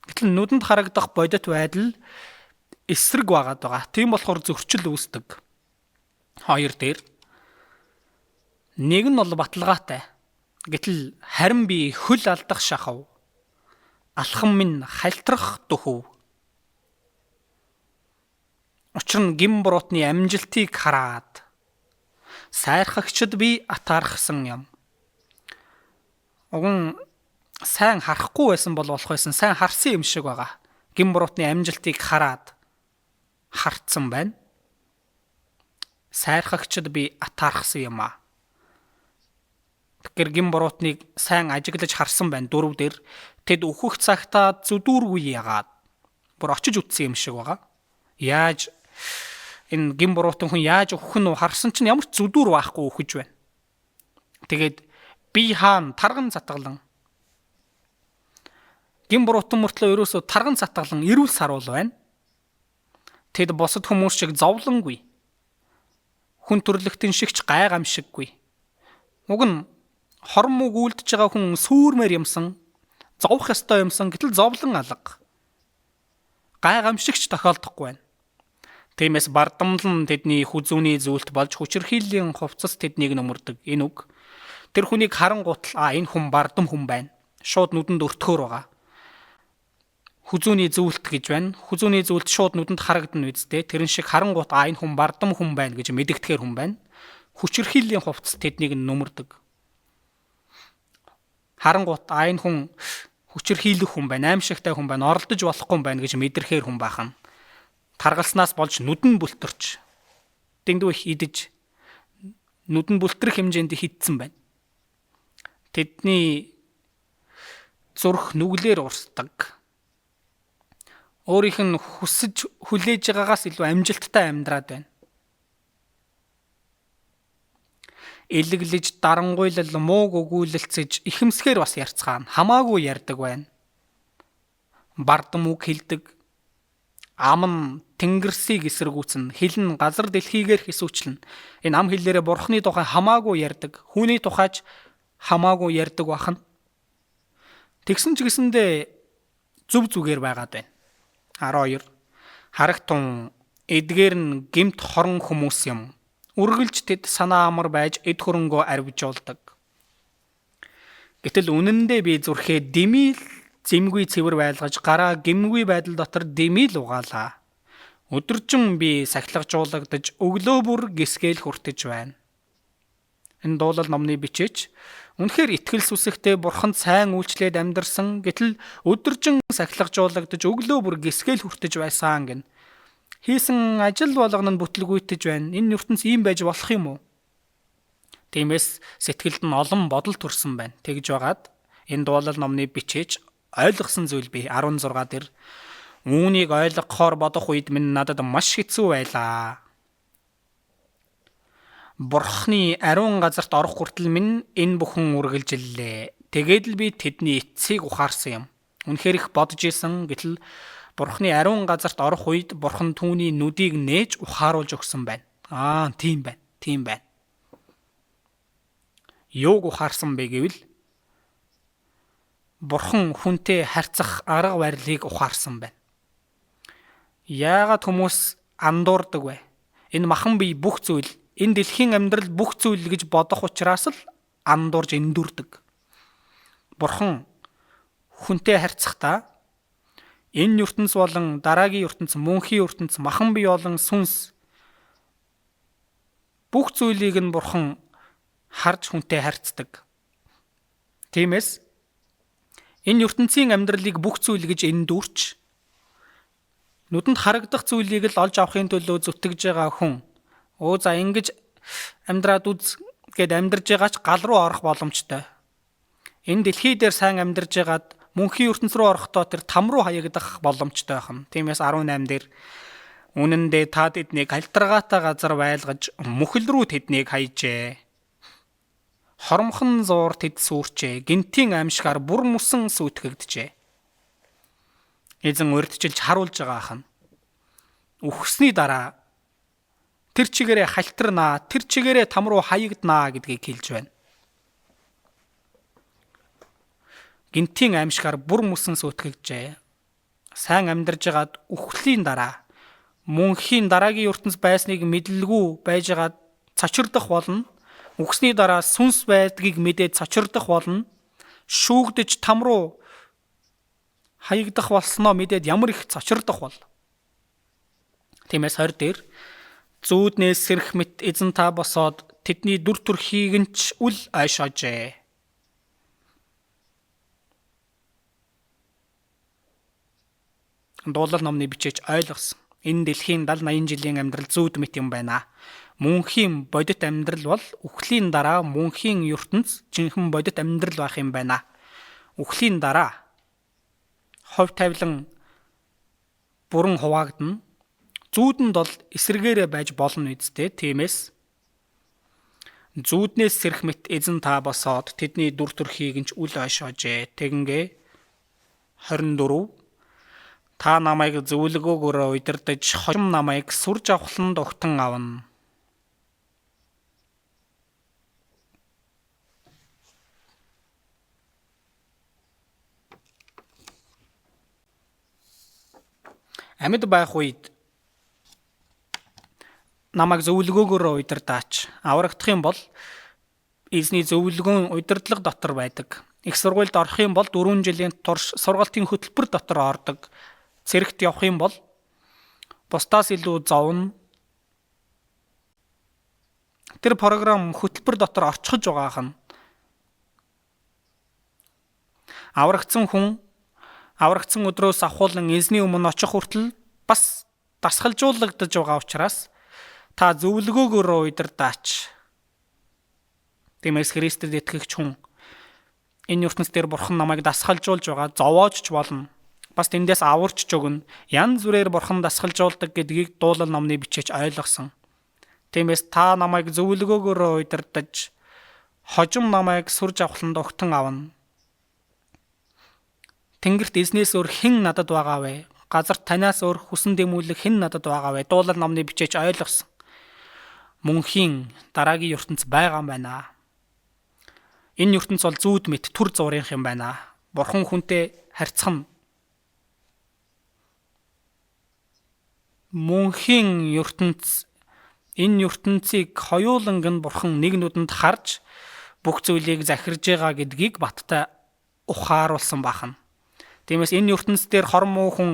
Гэтэл нүдэнд харагдах бодит байдал эсрэг байгаад байгаа. Тийм болохоор зөрчил үүсдэг. Хоёр дээр. Нэг нь бол баталгаатай. Гэтэл харин би хөл алдах шахав. Алхам минь хальтрах дөхөв. Учир нь гин буруутны амжилтыг хараад сайрхагчд би атаархсан юм. Уг сайн харахгүй байсан бол болох байсан. Сайн харсан юм шиг байгаа. Гин буруутны амжилтыг хараад хартсан байна. Сайрхагчд би атаархсан юм аа. Тэгэхээр гин буруутныг сайн ажиглаж харсан байна. Дөрөв дээр тэд өөхөх цагтаа зүдүүргүй яагаад бүр очиж үтсэн юм шиг байгаа. Яаж энэ гин буруутан хүн яаж өөхөх нь харсан чинь ямар ч зүдүүр байхгүй өөхөж байна. Тэгээд би хаана тарган затгалан гин буруутан мөртлөө ерөөсө тарган затгалан эрүүл саруул байна. Тэд босод хүмүүс шиг зовлонгүй. Хүн төрлөختөн шигч гай гамшиггүй. Уг нь хормог үлдэж байгаа хүн сүүрмээр юмсан, зовх ёстой юмсан гэтэл зовлон алга. Гай гамшигч тохиолдохгүй байна. Тиймээс бардамлан тэдний хүзүүний зүйлт болж хүчирхийллийн хувцас тэднийг нөмөрдөг. Энэ үг. Тэр хүнийг харангуутал энэ хүн бардам хүн байна. Шууд нүдэнд өртгөөр байгаа. Хүзүүний зүйлт гэж байна. Хүзүүний зүйлт шууд нүдэнд харагдана үсттэй. Тэрэн шиг харангуут энэ хүн бардам хүн байна гэж мэдэгдэхэр хүн байна. Хүчирхийллийн хувцас тэднийг нөмөрдөг. Харангуут энэ хүн хүчирхийлэх хүн байна, аимшигтай хүн байна, оролдож болохгүй хүн байна гэж мэдэрхээр хүн бахан. Таргалснаас болж нүдэн бүлтэрч дэндүү их идэж нүдэн бүлтрэх хэмжээнд хитсэн байна. Тэдний зүрх нүглээр урсдаг. Өөрийнх нь хүсэж хүлээж байгаагаас илүү амжилттай амьдраад байна. Илэглэж, дарангуйлал, мууг өгүүлэлцэж, ихэмсгээр бас ярцгаана. Хамаагүй ярьдаг байна. Бардам үг хэлдэг. Ам нь тэнгэрсийг эсэргүүцэн, хил нь газар дэлхийгээр хэсүүчлэн. Энэ ам хэллээрээ бурхны тухай хамаагүй ярьдаг. Хүний тухайч хамаагүй ярьдаг бахан. Тэгсэн ч гэсэндээ зүв зүгээр байгаад байна. 12. Харагтун эдгээр нь гэмт хорон хүмүүс юм. Үргэлж тэд санаа амар байж эд хөрөнгөө арвижуулдаг. Гэтэл үнэндээ би зүрхээ димил зэмгүй цэвэр байлгаж гараа гимгүй байдал дотор димил угаалаа. Өдөржин би сахилгажуулагдаж өглөө бүр гисгээл хүртэж байна. Энэ дуулал номны бичээч үнэхээр итгэл сүсэгтэй бурханд сайн үйлчлээд амьдарсан. Гэтэл өдөржин сахилгажуулагдаж өглөө бүр гисгээл хүртэж байсан гэн. Хийсэн ажил болгоно нь бүтлгүйтэж байна. Энэ ертөнц ийм байж болох юм уу? Тиймээс сэтгэлд нь олон бодол төрсөн байна. Тэгж байгаад энэ дуулал номны бичээж ойлгосон зүйл бий. 16 дээр үүнийг ойлгохоор бодох үед минь надад маш хэцүү байлаа. Бурхны ариун газарт орох хүртэл минь энэ бүхэн үргэлжиллээ. Тэгээд л би тэдний эцсийг ухаарсан юм. Үнэхээр их бодож исэн. Гэтэл Бурхны ариун газарт орох үед Бурхан түүний нүдийг нээж ухааруулж өгсөн байна. Тийм байна. Тийм байна. Юуг ухаарсан бэ гэвэл Бурхан хүнтэй харьцах арга барилыг ухаарсан байна. Яагаад хүмүүс андуурдаг вэ? Энэ махан бие бүх зүйл, энэ дэлхийн амьдрал бүх зүйл гэж бодох учраас л андуурж эндүрдэг. Бурхан хүнтэй харьцахдаа Энэ ертөнц болон дараагийн ертөнц, мөнхийн ертөнц, махан бие болон сүнс бүх зүйлийг нь Бурхан харж хүнтэй харьцдаг. Тиймээс энэ ертөнцийн амьдралыг бүх зүйл гэж эндүрч нүдэнд харагдах зүйлийг л олж авахын төлөө зүтгэж байгаа хүн за ингэж амьдраад үз гэд амьдарж байгаач гал руу орох боломжтой. Энэ дэлхий дээр сайн амьдарж байгаад мөнхийн ертөнц рүү орохдоо тэр там руу хаягдах боломжтой байна. Тиймээс 18 дээр үнэн дээр та тэднийг альтрагаатай газар байлгаж мөхөл рүү тэднийг хайжээ. Хормхон зуур тэд сүрчээ. Гинтийн аимшгаар бүр мөсөн сүйтгэгдэжээ. Эзэн урьдчилж харуулж байгаа хан. Үхсний дараа тэр чигээрээ халтарнаа, тэр чигээрээ там руу хаягднаа гэдгийг хэлж байна. Гинтийн аимшгаар бүр мөсөн сүйтгэгдэжээ. Сайн амьдарж байгаад үхлийн дараа мөнхийн дараагийн ертөнц байсныг мэдлгүй байжгаад цочирдох болно. Үхсний дараа сүнс байдгийг мэдээд цочирдох болно. Шүүгдэж там руу хаягдах болсноо мэдээд ямар их цочирдох бол. Тиймээс 20 дээр зүүднээс сэрх мэт эзэн та босоод тэдний дүр төрхийг нь ч үл айшаажээ. Дуулал номны бичээч ойлгосон. Энэ дэлхийн 70-80 жилийн амьдрал зүүд мэт юм байна. Мөнхийн бодит амьдрал бол үхлийн дараа мөнхийн ертөнц жинхэнэ бодит амьдрал байх юм байна. Үхлийн дараа ховь тавилан бүрэн хуваагдана. Зүүдэнд бол эсрэгээрээ байж болно үсттэй. Тиймээс зүүднээс сэрх мэт эзэн та босоод тэдний дүр төрхийг нь үл ойшоожээ. Тэгингээ 24 та намайг зөвлөгөөгөөрөө удирдах хожим намайг сүр жавхланд огтон авна. Амьд байх үед намайг зөвлөгөөгөөрөө удирдаач. Аврагдах юм бол эзний зөвлөгөөн удирдлага дотор байдаг. Их сургуульд орох юм бол 4 жилийн турш сургалтын хөтөлбөр дотор ордог. Цэрэгт явах юм бол бусдаас илүү зовно. Тэр програм хөтөлбөр дотор орчихж байгаах нь. Аврагдсан хүн аврагдсан өдрөөс ахуулан эзний өмнө очих хүртэл бас дасгалжуулагдаж байгаа учраас та зөвлөгөөгөөрөө удирдаач. Тиймээс Христэд итгэгч хүн энэ ертөнц дээр Бурхан намайг дасгалжуулж байгаа, зовоож ч болно. Бас тэндээс аварч ч өгнө. Янз бүрээр Бурхан дасгалжуулдаг гэдгийг дуулал номны бичээч ойлгосон. Тиймээс та намайг зөвлөгөөгөөрөө удирдах, хожим намайг сүр жавхланд огтон авна. Тэнгэрт эзнээс өөр хэн надад байгаа вэ? Газар танаас өөр хүсэн дэмүүлэг хэн надад байгаа вэ? Дуулал номны бичээч ойлгосон. Мөнхийн дараагийн ертөнц байгаа юм байна. Энэ ертөнц бол зүүд мэт түр зургийнх юм байна. Бурхан хүнтэй харьцах нь мөнхийн ертөнц энэ ертөнцийг хоёуланг нь Бурхан нэг нүдэнд харж бүх зүйлийг захирж байгаа гэдгийг баттай ухааруулсан бахан. Тиймээс энэ ертөнц дээр хормоо хүн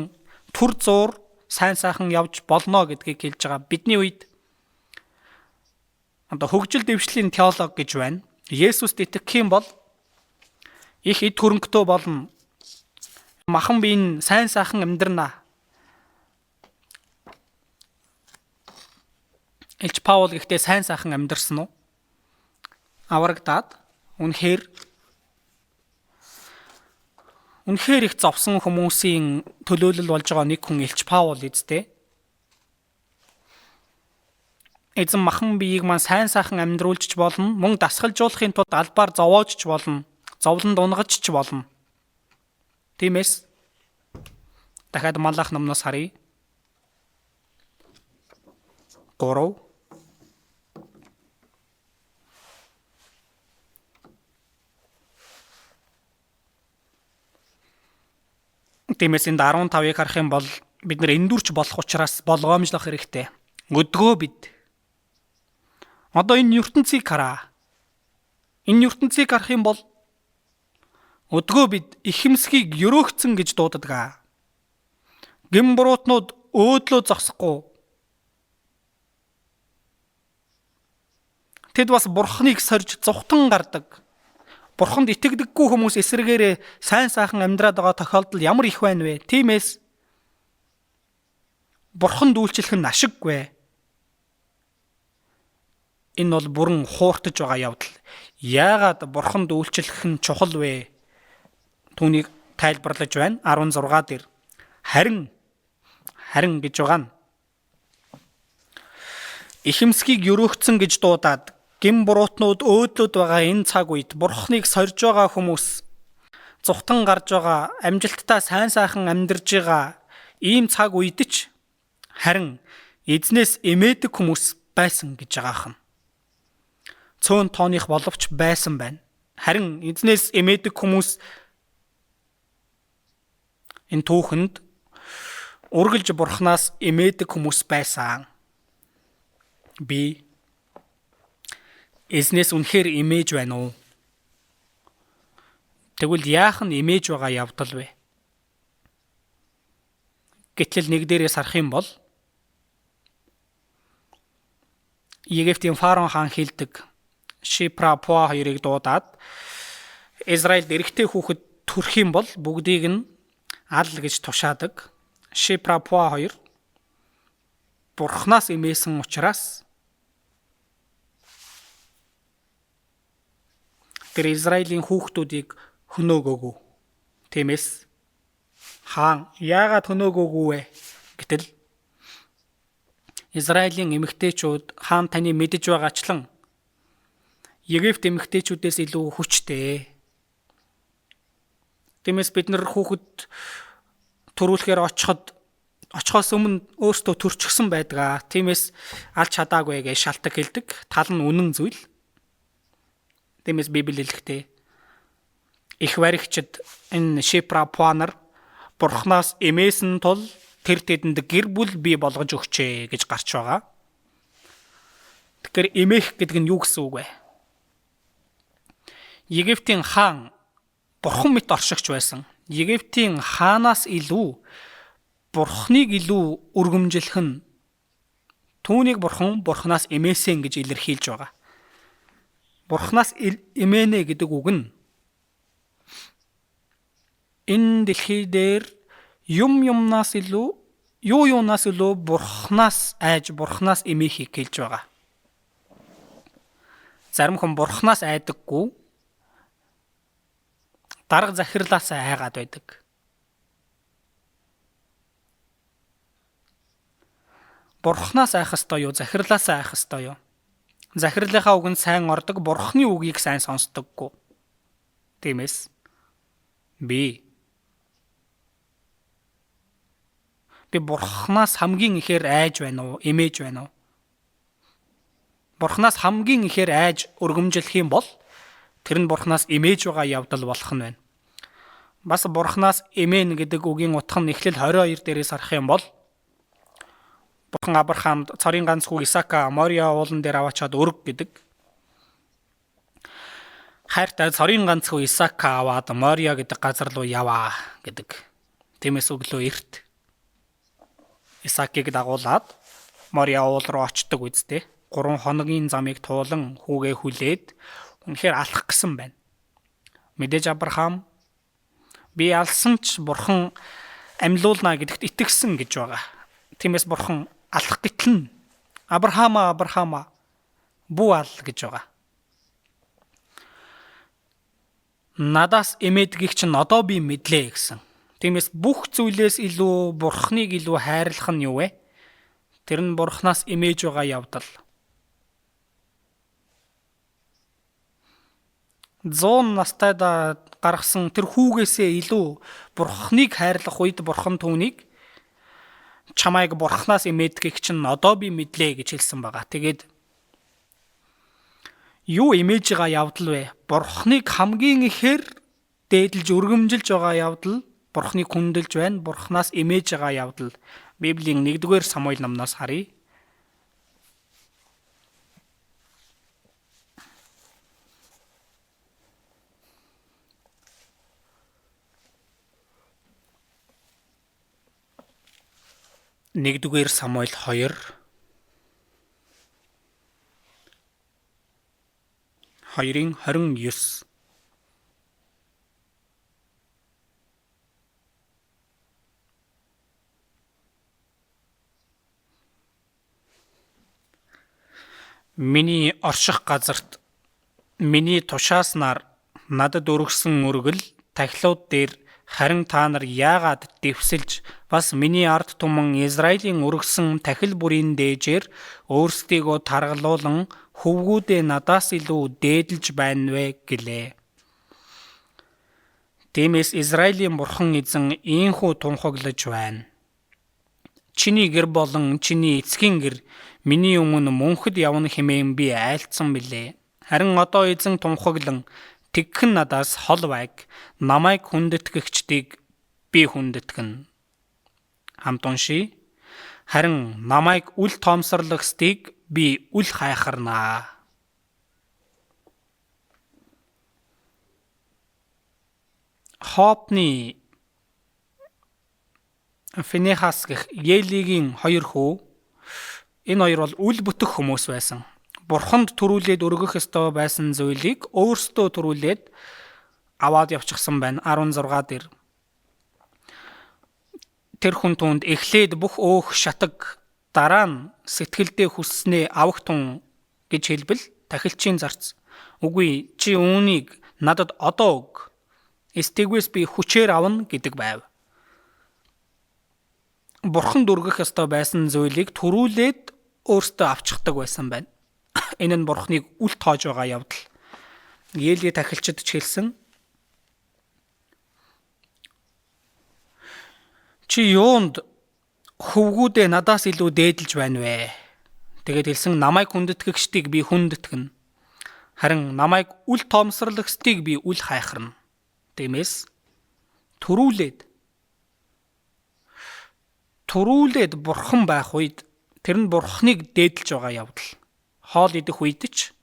түр зуур сайн сайхан явж болно гэдгийг хэлж байгаа. Бидний үед хөгжил дэвшлийн теолог гэж байна. Есүст итгэх юм бол их эд хөрөнгөтэй болно. Махан биеийн сайн сайхан амьдрнаа. Илч Паул гэхдээ сайн сайхан амьдарсан уу? Аврагдаад үнэхээр их зовсон хүмүүсийн төлөөлөл болж байгаа нэг хүн Илч Паул эзтэй. Эзэн махан биеийг маань сайн сайхан амьдруулж ч болно, мөн дасгалжуулахын тулд албаар зовоож ч болно, зовлонд унгаж ч болно. Тиймээс дахиад Малах номноос харъя. 3 Тиймээс энд 15-ыг харах юм бол бид нэр эндүрч болох учраас болгоомжлох хэрэгтэй. Өдгөө бид одоо энэ ертөнцийг хараа. Энэ ертөнцийг харах юм бол өдгөө бид ихэмсгийг өрөөгцөн гэж дууддаг. Гин буруутнууд өөдлөө зогсохгүй. Тэд бас бурхныг сорж зүхтэн гардаг. Бурханд итгэдэггүй хүмүүс эсрэгээрээ сайн сайхан амьдраад байгаа тохиолдол ямар их байна вэ? Тиймээс бурханд үйлчлэх нь ашиггүй. Энэ бол бүрэн хууртаж байгаа явдал. Яагаад бурханд үйлчлэх нь чухал вэ? Түүнийг тайлбарлаж байна 16 дээр. Харин гэж байгаа нь ихэмсгийг өрөөгцөн гэж дуудаад гин буруутнууд өөдлөд байгаа энэ цаг үед бурхныг сорж байгаа хүмүүс, зүхтэн гарч байгаа, амжилттай сайн сайхан амьдарж байгаа ийм цаг үед ч харин эзнээс эмээдэг хүмүүс байсан гэж байгаа юм. Цөөн тооных боловч байсан байна. Харин эзнээс эмээдэг хүмүүс энэ түүхэнд үргэлж бурхнаас эмээдэг хүмүүс байсан. Би эзнээс үнэхээр эмээж байна уу? Тэгвэл яах нь эмээж байгаа явдал вэ? Гэтэл нэг дээрээс харах юм бол Египтийн фараон хаан хэлдэг Шипра Пуа хоёрыг дуудаад Израильд эрэгтэй хүүхэд төрөх юм бол бүгдийг нь ал гэж тушаадаг. Шипра Пуа хоёр бурхнаас эмээсэн учраас тэр Израилийн хүүхдүүдийг хөнөөгөөгүй. Тиймээс хаан яагаад хөнөөгөөгүй вэ? Гэтэл Израилийн эмэгтэйчүүд хаан таны мэдэж байгаачлан Египт эмэгтэйчүүдээс илүү хүчтэй. Тиймээс бид нар хүүхэд төрүүлэхээр очихоос өмнө өөртөө төрчихсөн байдаг. Тиймээс алж чадаагүй гэж шалтак хэлдэг. Тал нь үнэн зүйл. Тиймээс Библи хэлэхдээ их баригчид энэ Шипра Пуанар бурхнаас эмээсэн тул тэр тэдэнд гэр бүл бий болгож өгчээ гэж гарч байгаа. Тэгэхээр эмээх гэдэг нь юу гэсэн үг вэ? Египтийн хаан бурхан мэт оршигч байсан. Египтийн хаанаас илүү бурхныг илүү өргөмжлөх нь түүнийг бурхнаас эмээсэн гэж илэрхийлж байгаа. Бурхнаас эмээнэ гэдэг үг нь энэ дэлхий дээр юунаас илүү бурхнаас айж бурхнаас эмээхийг хэлж байгаа. Зарим хүн бурхнаас айдаггүй дарга захирлаас айгаад байдаг. Бурхнаас айх ёстой юу, захирлаас айх ёстой юу? Захирлынхаа үгэнд сайн ордог, бурхны үгийг сайн сонсдоггүй. Тиймээс би бурхнаас хамгийн ихээр айж байна уу, эмээж байна уу? Бурхнаас хамгийн ихээр айж өргөмжлөх юм бол тэр нь бурхнаас эмээж байгаа явдал болох нь байна. Бас бурхнаас эмээн гэдэг үгийн утга нь Эхлэл 22 дээрээс харах юм бол бурхан Авраамд цорын ганц хүү Исаака Мориа уулан дээр аваачаад өрг гэдэг. Хайртай цорын ганц хүү Исаака аваад Мориа гэдэг газар руу яваа гэдэг. Тиймээс өглөө эрт Исаакийг дагуулад Мориа уул руу очдог үсттэй. 3 хоногийн замыг туулан хүүгээ хүлээд үнэхээр алах гэсэн байна. Мэдээж Авраам би алсан ч бурхан амьлуулна гэдэгт итгэсэн гэж байгаа. Тиймээс бурхан алах гэтэл нь Авраама бүү ал гэж байгаа. Надаас эмээдгийг чинь одоо би мэдлээ гэсэн. Тиймээс бүх зүйлээс илүү бурхныг илүү хайрлах нь юу вэ? Тэр нь бурхнаас эмээж байгаа явдал. 100 настайд гаргасан тэр хүүгээсээ илүү бурхныг хайрлах үед бурхан түүнийг чамайг бурхнаас эмээдгийг чинь одоо би мэдлээ гэж хэлсэн байгаа. Тэгээд юу эмээж байгаа явдал вэ? Бурхныг хамгийн ихээр дээдлж өргөмжилж байгаа явдал, бурхныг хүндэлж байна, бурхнаас эмээж байгаа явдал. Библийн 1-р Самуэль номноос харъя. 1-р Самуэль 2 2:29. Миний орших газарт миний тушааснаар надад өргөсөн өргөл тахилууд дээр харин та нар яагаад дэвсэлж бас миний ард түмэн Израилийн өргөсөн тахил бүрийн дээжээр өөрсдийгөө таргалуулан хөвгүүдээ надаас илүү дээдэлж байна вэ гэлээ. Тиймээс Израилийн бурхан эзэн ийхүү тунхаглаж байна. Чиний гэр болон чиний эцгийн гэр миний өмнө мөнхөд явна хэмээн би айлцсан билээ. Харин одоо эзэн тунхаглан тэгхэн надаас хол байг, намайг хүндэтгэгчдийг би хүндэтгэн. Хамт уншия. Харин намайг үл тоомсорлагчдыг би үл хайхарнаа. Хопны Финехас гэх Елигийн 2 хүү. Энэ хоёр бол үл бүтэх хүмүүс байсан. Бурханд төрүүлээд өргөх ёстой байсан зүйлийг өөрсдөө төрүүлээд аваад явчихсан байна. 16 дээр. Тэр хүн түүнд эхлээд бүх өөх шатаг дараа нь сэтгэлдээ хүсснээ авах тун гэж хэлбэл тахилчийн зарц. Үгүй чи үүнийг надад одоо өг. Эстэгвэс би хүчээр авна гэдэг байв. Бурханд өргөх ёстой байсан зүйлийг төрүүлээд өөртөө авчихдаг байсан байна. Энэ нь бурхныг үл тоож байгаа явдал. Ели тахилчид ч хэлсэн. Чи юунд хөвгүүдээ надаас илүү дээдэлж байна вэ? Тэгээд хэлсэн намайг хүндэтгэгчдийг би хүндэтгэн. Харин намайг үл тоомсорлагчдыг би үл хайхарна. Тиймээс төрүүлээд бурхан байх үед тэр нь бурхныг дээдэлж байгаа явдал. Хоол идэх үед ч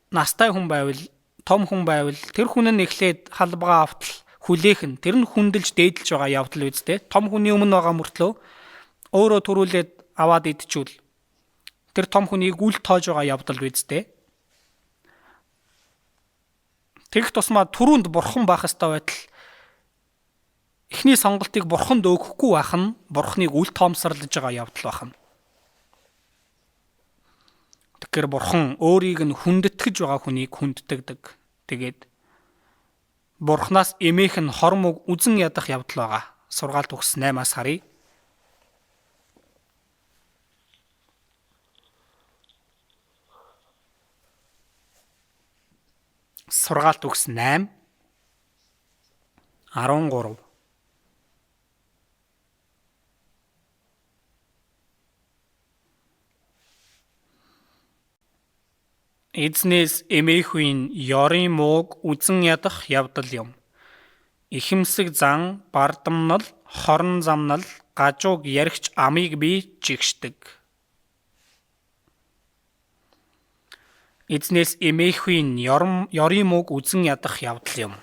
настай хүн байвал, том хүн байвал тэр хүн нь эхлээд халбага автал хүлээх нь тэр нь хүндэлж дээдэлж байгаа явдал үстэй. Том хүний өмнө байгаа мөртлөө өөрөө төрүүлээд аваад идчихвэл тэр том хүнийг үл тоож байгаа явдал үстэй. Тэгэх тусмаа түрүүнд бурхан байх ёстой байтал эхний сонголтыг бурханд өгөхгүй байх нь бурхныг үл тоомсорлож байгаа явдал байна. Тэгэхээр бурхан өөрийг нь хүндэтгэж байгаа хүнийг хүндэтгдэг. Тэгээд бурхнаас эмээх нь хормог үзен ядах явдал байгаа. Сургаалт үгс 8-аас харъя. Сургаалт үгс 8 13. Эзнээс эмээхүйн ёрын мууг үзен ядах явдал юм. Ихэмсэг зан, бардамнал, хорон замнал, гажууг яригч амийг би жигшдэг. Эзнээс эмээхүйн ёрын мууг үзен ядах явдал юм.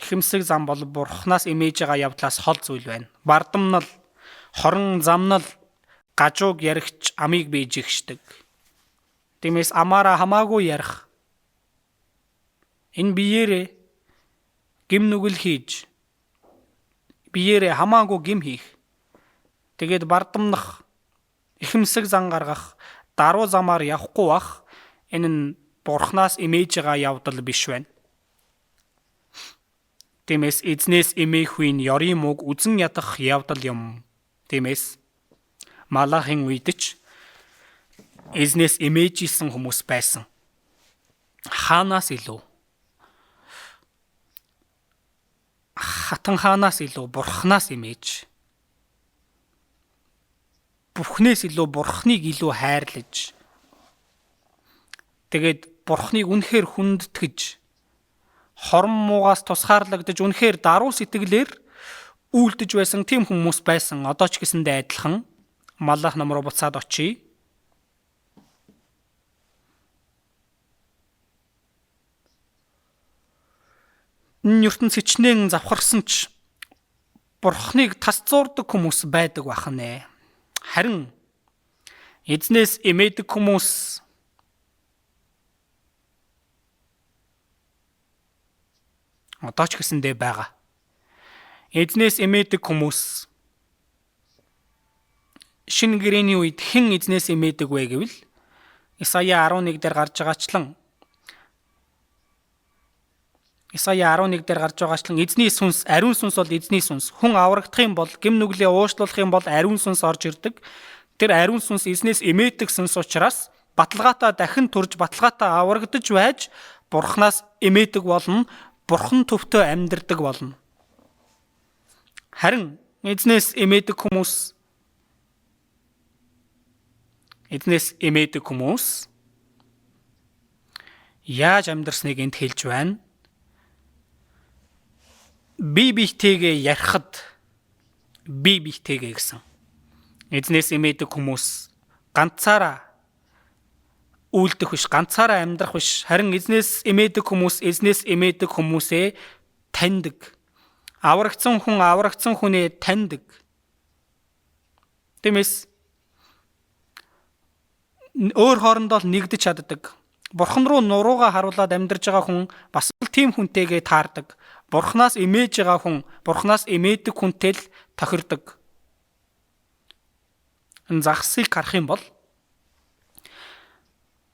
Ихэмсэг зан бол бурхнаас эмээж байгаа явдлаас хол зүйл байна. Бардамнал, хорон замнал, гажууг яригч амийг би жигшдэг. Тиймээс амаараа хамаагүй ярих. Энэ биеэрээ гим нүгэл хийж, биеэрээ хамаагүй гим хийх. Тэгээд бардамнах, ихэмсэг зан гаргах, даруй замаар явахгүй бах. Энэ нь бурхнаас эмээж байгаа явдал биш байна. Тиймээс эзнээс эмээхүйн ёрын мууг үзен ядах явдал юм. Тиймээс Малахын үед ч эзнээс эмээж исэн хүмүүс байсан. Хаанаас илүү? Хатан хаанаас илүү бурхнаас эмээж. Бүхнээс илүү бурхныг илүү хайрлаж. Тэгээд бурхныг үнэхээр хүндэтгэж, хорон муугаас тусгаарлагдаж үнэхээр даруй сэтгэлээр үйлдэж байсан тийм хүмүүс байсан. Одоо ч гэсэндээ адилхан. Малах ном руу буцаад очие. энэ ертөнц хичнээн завхарсан ч Бурхныг тас зуурдаг хүмүүс байдаг бахнэ. Харин эзнээс эмээдэг хүмүүс одоо ч гэсэндээ байгаа. Эзнээс эмээдэг хүмүүс шинэ гэрээний үед хэн эзнээс эмээдэг вэ гэвэл Исая 11 дээр гарч байгаачлан эзний сүнс, ариун сүнс бол эзний сүнс. Хүн аврагдах юм бол, гэм нүглээ уушлуулах юм бол ариун сүнс орж ирдэг. Тэр ариун сүнс эзнээс эмээдэг сүнс учраас баталгаатай дахин турж баталгаатай аврагдаж байж Бурханаас эмээдэг болно. Бурхан төвтөө амьдардаг болно. Харин эзнээс эмээдэг хүмүүс яаж амьдарсныг энд хэлж байна? Бие биетэйгээ ярихад бие биетэйгээ гэсэн. Эзнээс эмээдэг хүмүүс ганцаараа үйлдэх биш, ганцаараа амьдрах биш. Харин эзнээс эмээдэг хүмүүс эзнээс эмээдэг хүмүүсээ таньдаг. Аврагдсан хүн аврагдсан хүнээ таньдаг. Тиймээс өөр хоорондоо нэгдэж чаддаг. Бурхан руу нуруугаа харуулад амьдарж байгаа хүн бас л тийм хүнтэйгээ таардаг. Бурханаас эмээж байгаа хүн Бурханаас эмээдэг хүнтэй л тохирдог. Энэ загсыг харах юм бол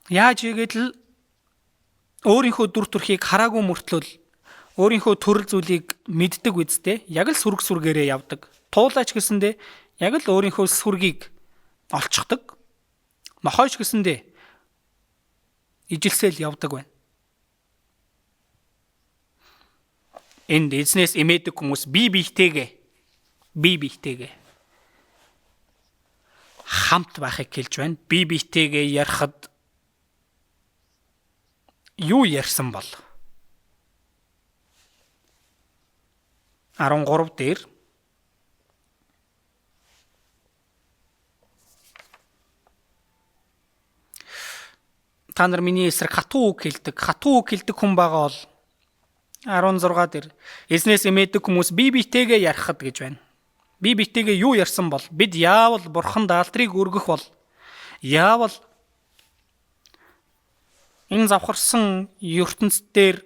яаж игээд л өөрийнхөө дүр төрхийг хараагүй мөртлөө өөрийнхөө төрөл зүйлийг мэддэг үсттэй яг л сүрэг сүргээрээ явдаг. Туулаач гэсэндээ яг л өөрийнхөө сүргийг олцдог. Нохойч гэсэндээ ижилсэл явдаг байна. Энд эзнээс эмээдэг хүмүүс бие биетэйгээ хамт байхыг хэлж байна. Бие биетэйгээ ярихад юу ярьсан бол 13 дээр та нар миний эсрэг хатуу үг хэлдэг хүн байгаа бол 16 дээр эзнээс эмээдэг хүмүүс бие биетэйгээ ярихад гэж байна. Бие биетэйгээ юу ярьсан бол бид яавал Бурханд алдрыг өргөх бол яавал энэ завхарсан ертөнцид дээр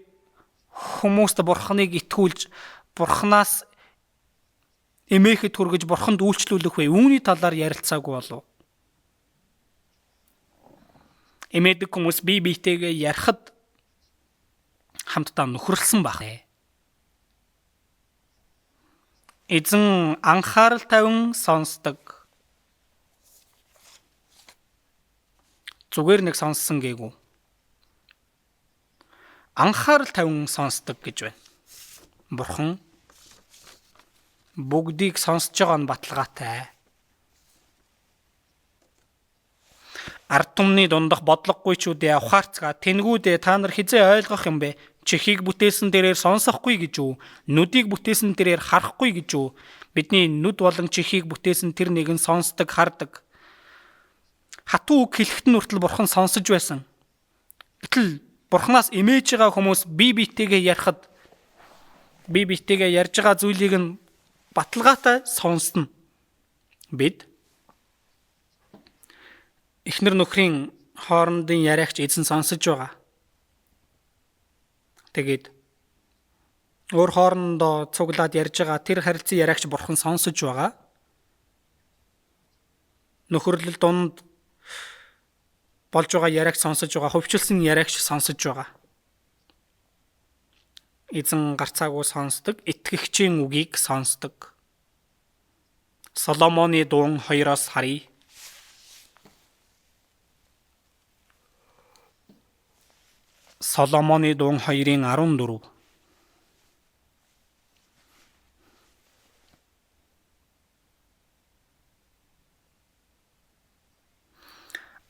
хүмүүст Бурханыг итгүүлж Бурханаас эмээхэд хүргэж Бурханд үйлчлүүлэх вэ? Үүний талаар ярилцаагүй болов. Эмээдэг хүмүүс бие биетэйгээ ярихад хамтдаа нөхөрлсөн байх. Эзэн анхаарал тавин сонсдог. Зүгээр нэг сонссон гээгүй. Анхаарал тавин сонсдог гэж байна. Бурхан бүгдийг сонсож байгаа нь баталгаатай. Ард түмний дундах бодлогогүйчүүдээ ухаарцгаа тэнгүүдээ та нар хизээ ойлгох юм бэ? Чихийг бүтээсэн тэрээр сонсохгүй гэж үү? Нүдийг бүтээсэн тэрээр харахгүй гэж үү? Бидний нүд болон чихийг бүтээсэн тэр нэг нь сонсдог, хардаг. Хатуу үг хэлэхэд нь хүртэл Бурхан сонсож байсан. Гэтэл Бурханаас эмээж байгаа хүмүүс бие биетэйгээ ярихад бие биетэйгээ ярьж байгаа зүйлийг нь баталгаатай сонсно. Бид эхнэр нөхрийн хоорондын яриагч эзэн сонсож байгаа. Тэгээд өөр хоорондоо цуглаад ярьж байгаа тэр харилцан яриагч Бурхан сонсож байгаа. Нөхөрлөл дунд болж байгаа яриагч сонсож байгаа, хөвчлсөн яриагч сонсож байгаа. Эзэн гарцаагүй сонсдог, итгэгчийн үгийг сонсдог. Соломоны дуун 2-оос харъя. Соломоны дуун 2-ын 14.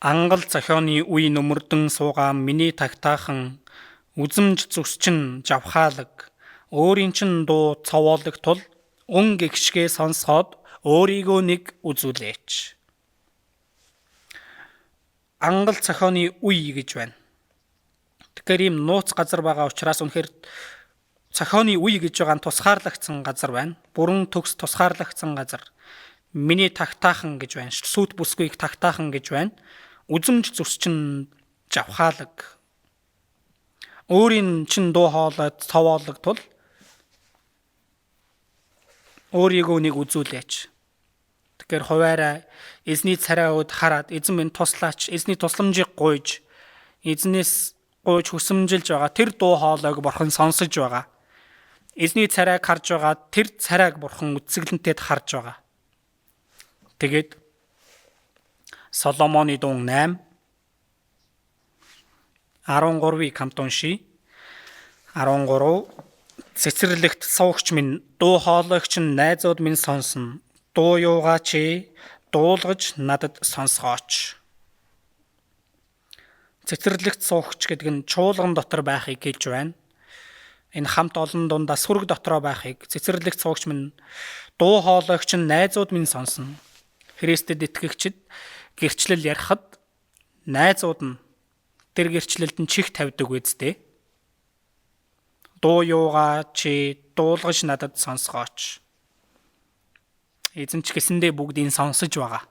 Ангал зохионы үе нөмөрдөн суугаа миний тагтаахан үзэмж зүсчин жавхаалаг өөрийн чин дуу цовоолог тул өн гэгшгээ сонсоход өөрийгөө нэг үзүүлээч. Ангал зохионы үе гэж байна. Тэгэхээр ийм нууц газар байгаа учраас үнэхээр Цохооны үе гэж байгаа нь тусгаарлагдсан газар байна. Бүрэн төгс тусгаарлагдсан газар. Миний тагтаахан гэж байна. Сүйт бүсгүйг тагтаахан гэж байна. Үзэмж зөрчин жавхаалаг. Өөрийн чин дуу хоолой цовоологтол өөрийгөө нэг үзүүлээч. Тэгэхээр хуваараа эзний царай өд хараад эзэн минь туслаач, эзний тусламжийг гуйж, эзнээс гуйж хүсэмжилж байгаа тэр дуу хоолойг бурхан сонсож байгаа. Эзний царайг харж байгаа тэр царайг бурхан үцэглэнтэд харж байгаа. Тэгээд Соломоны дуун 8 13-ыг хамт уншийе. 13 Цэцэрлэгт суугч минь, дуу хоолойгч нь найзууд минь сонсно. Дуу юугаа чи дуулгаж надад сонсгооч. Цэцэрлэгт суугч гэдэг нь чуулган дотор байхыг хэлж байна. Энэ хамт олон дундаа сүрэг дотроо байхыг цэцэрлэгт суугч минь, дуу хоолойгч нь найзууд минь сонсно. Христэд итгэгчид гэрчлэл ярихад найзууд нь тэр гэрчлэлд нь чих тавьдаг үсттэй. Дуу юугаа чи дуулгаж надад сонсгооч. Эзэн ч гэсэндээ бүгдийг сонсож байгаа.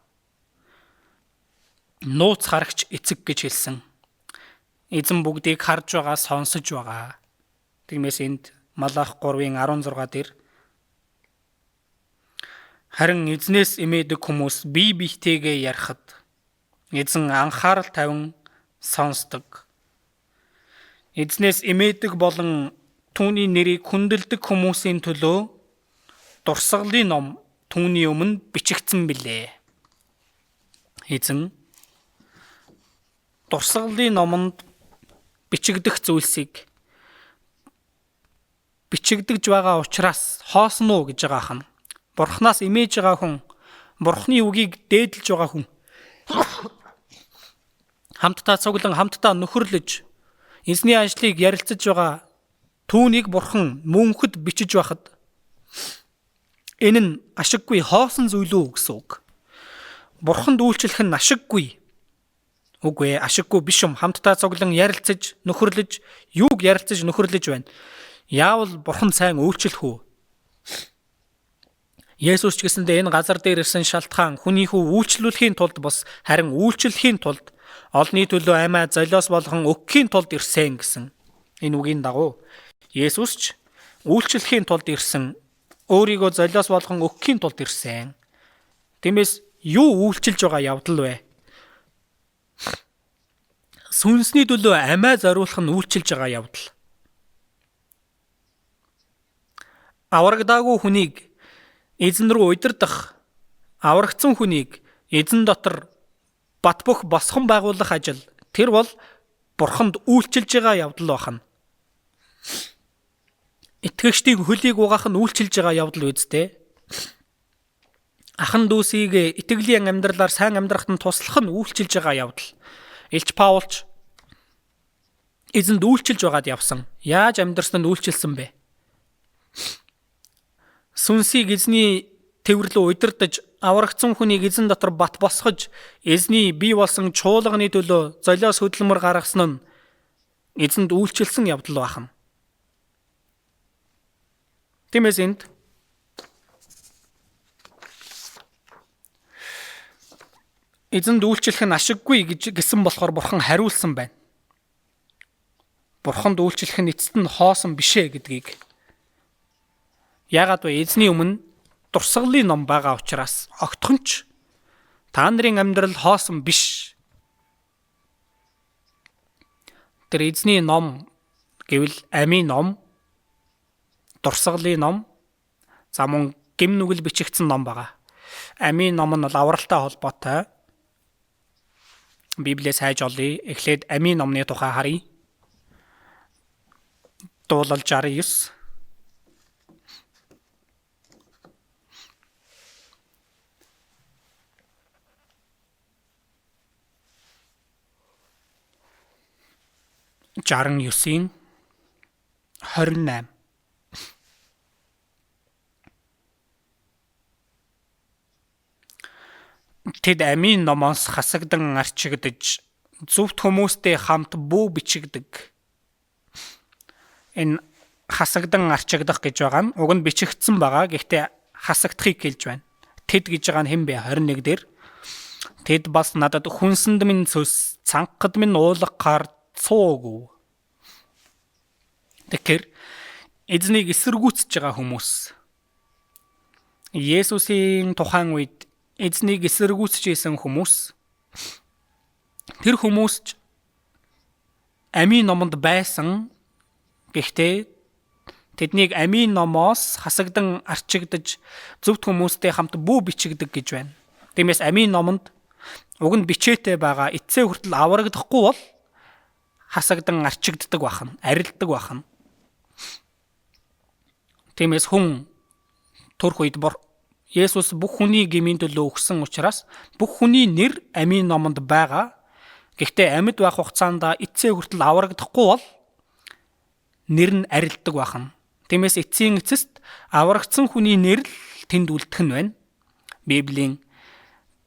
Нууц харагч эцэг гэж хэлсэн. Эзэн бүгдийг харж байгаа, сонсож байгаа. Тиймээс энд Малах 3:16 дээр харин эзнээс эмээдэг хүмүүс бие биетэйгээ ярихад эзэн анхаарал тавин сонсдог. Эзнээс эмээдэг болон түүний нэрийг хүндэлдэг хүмүүсийн төлөө дурсгалын ном түүний өмнө бичигдсэн билээ. Эзэн дурсгалын номонд бичигдэх зүйлсийг бичигдэж байгаа учраас хоосно уу гэж байгаа хан. Бурханаас имэж байгаа хүн, Бурханы үгийг дээдлж байгаа хүн хамтдаа цуглан, хамтдаа нөхөрлөж эзний ажлыг ярилцаж байгаа түүнийг Бурхан мөнхөд бичиж байхад энэ нь ашиггүй хоосон зүйл үү гэсэн үг. Бурханд үйлчлэх нь ашиггүй. Үгүй ээ, ашиггүй биш юм. Хамтдаа цуглан ярилцаж, нөхөрлөж, юуг ярилцаж нөхөрлөж байна. Яавал Бурхан сайн үйлчлэх үү? Есүс ч гэсэндээ энэ газар дээр ирсэн шалтгаан хүнийхүү үйлчлүүлэхийн тулд бос харин үйлчлэхийн тулд олны төлөө амиа золиос болгон өгөхийн тулд ирсэн гэсэн энэ үгийн дагуу Есүс ч үйлчлэхийн тулд ирсэн, өөрийгөө золиос болгон өгөхийн тулд ирсэн. Тиймээс юу үйлчилж байгаа явдал вэ? Сүнсний төлөө амиа зориулах нь үйлчилж байгаа явдал. Аврагдаагүй хүнийг эзэн рүү удирдах, аврагдсан хүнийг эзэн дотор бат бөх босгон байгуулах ажил, тэр бол Бурханд үйлчилж байгаа явдал байна. Итгэгчдийн хөлийг угаах нь үйлчилж байгаа явдал үсттэй. Ахан дүүсийг итгэлийн амьдралаар сайн амьдрахад нь туслах нь үйлчилж байгаа явдал. Илч Паулч эзэнд үйлчилж байгаад явсан. Яаж амьдрснанд үйлчилсэн бэ? Сүнсийг эзний тээвэрлөө удирдах, аврагдсан хүнийг эзэн дотор бат босгож, эзний бий болсон чуулганы төлөө золиос хөдөлмөр гаргасан нь эзэнд үйлчилсэн явдал байна. Тиймээс энд эзэнд үйлчлэх нь ашиггүй гэсэн болохоор Бурхан хариулсан байна. Бурханд үйлчлэх нь эцэст нь хоосон бишээ гэдгийг. Яагаад вэ? Эзний өмнө дурсгалын ном байгаа учраас огтхонч та нарын амьдрал хоосон биш. Тэр эзний ном гэвэл амийн ном, дурсгалын ном, за мөн гэм нүгэл бичигдсэн ном байгаа. Амийн ном нь бол авралтай холбоотой. Библиэс хайж олъё. Эхлээд амийн номны тухай харъя. Дуулал 69. Жаран 9-ийн 28. Тэд амийн номоос хасагдан арчигдж зөвхт хүмүүстэй хамт бүү бичигдэг. Энэ хасагдан арчигдах гэж байгаа нь уг нь бичигдсэн байгаа. Гэхдээ хасагдахыг хэлж байна. Тэд гэж байгаа нь хэн бэ? 21 дээр. Тэд бас надад хүнсэнд минь цөс, цанхад минь уулгахаар цуугүй. Тэгэхээр эзнийг эсэргүүцэж байгаа хүмүүс. Есүсийн тухайн үед эзнийг эсэргүүцэж исэн хүмүүс. Тэр хүмүүс амийн номонд байсан. Гэхдээ тэднийг амийн номоос хасагдан арчигдаж зөвхт хүмүүстэй хамт бүү бичигдэг гэж байна. Тиймээс амийн номонд уг нь бичээтэй байгаа эцсээ хүртэл аврагдахгүй бол хасагдан арчигддаг бахан, арилдаг бахан. Тиймээс хүн төрх үед Есүс бүх хүний гмийн төлөө өгсөн учраас бүх хүний нэр амийн номонд байгаа. Гэхдээ амьд байх хугацаанд эцсээ хүртэл аврагдахгүй бол нэр нь арилдаг бахан. Тиймээс эцсийн эцэст аврагдсан хүний нэр л тэнд үлдэх нь байна. Библийн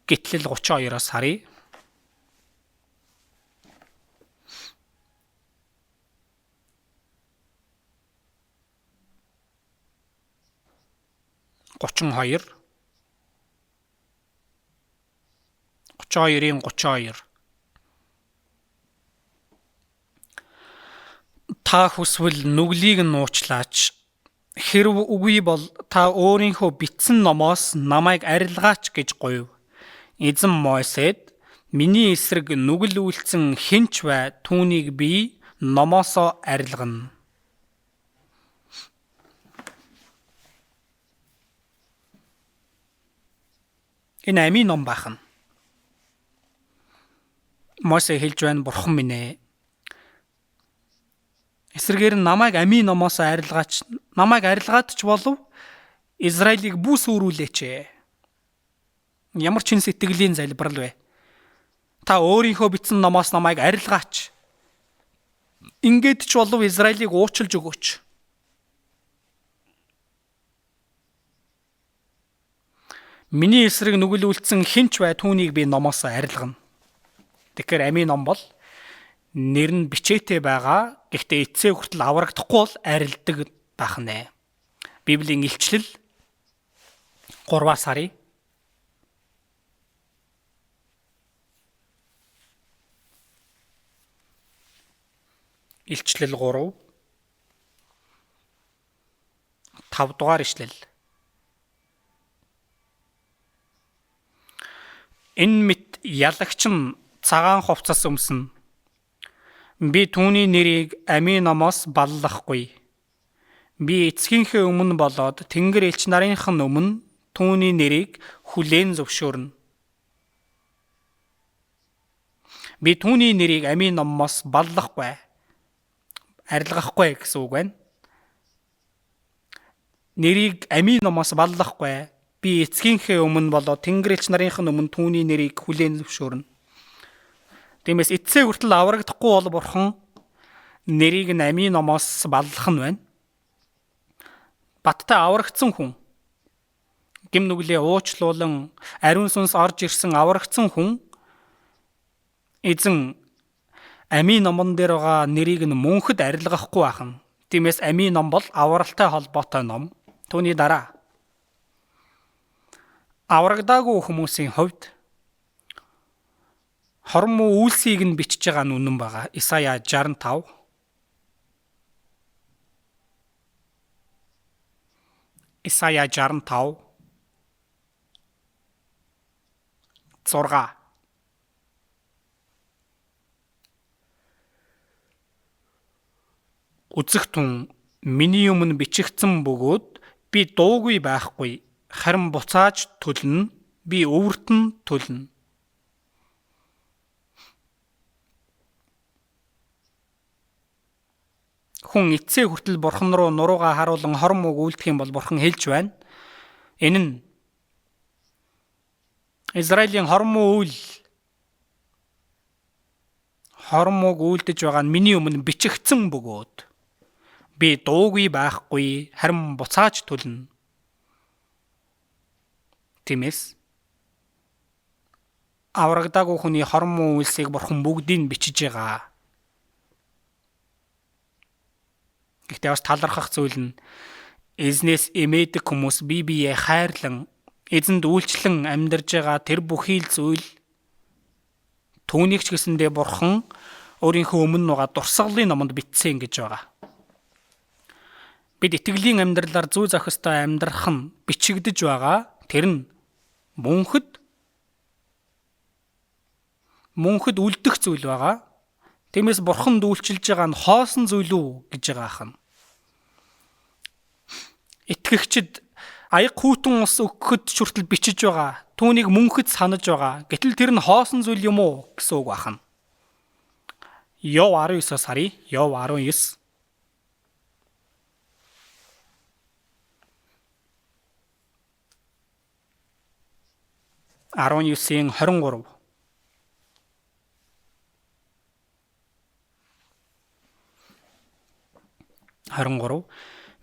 Гитлэл 32-оос харъя. (32) 32. Та хүсвэл нүглийг нь уучлаач. Хэрв үгүй бол та өөрийнхөө бичсэн номоос намайг арилгаач гэж гуйв. Эзэн Мойсед миний эсрэг нүгэл үйлцэн хинч бай, түүнийг би номоосоо арилгана. Энэ амийн ном бахан. Мойсе хэлж байна, бурхан минь ээ. Эсрэгээр намайг амийн номоос арилгаач. Намайг арилгаад ч болов Израилийг бүү сүрүүлээч. Ямар чин сэтгэлийн залбирал вэ? Та өөрийнхөө бичсэн номоос намайг арилгаач. Ингээд ч болов Израилийг уучлж өгөөч. Миний эсрэг нүгэл үлдсэн хинч бай, түүнийг би номоос арилгана. Тэгэхээр амийн ном бол нэр нь бичээтэй байгаа. Гэхдээ эцсээ хүртэл аврагдахгүй бол арилдаг байх нэ. Библийн илчлэл 3-аас харъя. Илчлэл 3. 5 дугаар ишлэл. Энэ мэт ялагч нь цагаан хувцас өмснө. Би түүний нэрийг амийн номоос баллахгүй. Би эцгийнхээ өмнө болоод Тэнгэр элч нарынхан өмнө түүний нэрийг хүлээн зөвшөөрнө. Би түүний нэрийг амийн номоос баллахгүй. Арилгахгүй гэсэн үг байна. Нэрийг амийн номоос баллахгүй. Би эцгийнхээ өмнө болоод Тэнгэр элч нарынхан өмнө түүний нэрийг хүлээн зөвшөөрнө. Тиймээс эцсээ хүртэл аврагдахгүй бол бурхан нэрийг нь амийн номоос баллах нь байна. Баттай аврагдсан хүн, гим нүглээ уучлуулан ариун сүнс орж ирсэн аврагдсан хүн эзэн амийн номон дээр байгаа нэрийг нь мөнхөд арилгахгүй ахна. Тиймээс амийн ном бол авралтай холбоотой ном. Түүний дараа аврагдаагүй хүмүүсийн хувьд хорон муу үйлсийг нь бичиж байгаа нь үнэн байгаа. Исая 65. Исая 65. 6. Үзэгтэн миний өмнө бичигдсэн бөгөөд би дуугүй байхгүй. Харин буцааж төлнө. Би өвөртөн төлнө. Хүн эцсээ хүртэл бурхан руу нуруугаа харуулan хорон мууг үйлдэх юм бол бурхан хэлж байна. Энэ нь Израилийн хорон мууг үйлдэж байгаа нь миний өмнө бичигдсэн бөгөөд би дуугүй байхгүй, харин буцааж төлнө. Тиймээс аврагдаагүй хүний хорон муу үйлсийг бурхан бүгдийг бичиж байгаа Гэхдээ бас талархах зүйл нь эзнээс эмээдэг хүмүүс бие биеэ хайрлан эзэнд үйлчлэн амьдарж байгаа тэр бүхий л зүйл түүнийг ч гэсэндээ Бурхан өөрийнхөө өмнө байгаа дурсгалын номонд бичсэн гэж байгаа. Бид итгэлийн амьдралаар зүй зохистой амьдрах нь бичигдэж байгаа. Тэр нь мөнхөд үлдэх зүйл байгаа. Тиймээс Бурханд үйлчилж байгаа нь хоосон зүйл үү гэж байгаа ахна. Итгэгчид аяг хүүтэн ус өгөхөд хүртэл бичиж байгаа. Түүнийг мөнхөд санаж байгаа. Гэтэл тэр нь хоосон зүйл юм уу гэсэн үг ахна. Йов 19-оос харъя. Йов 19. (19-ийн 23).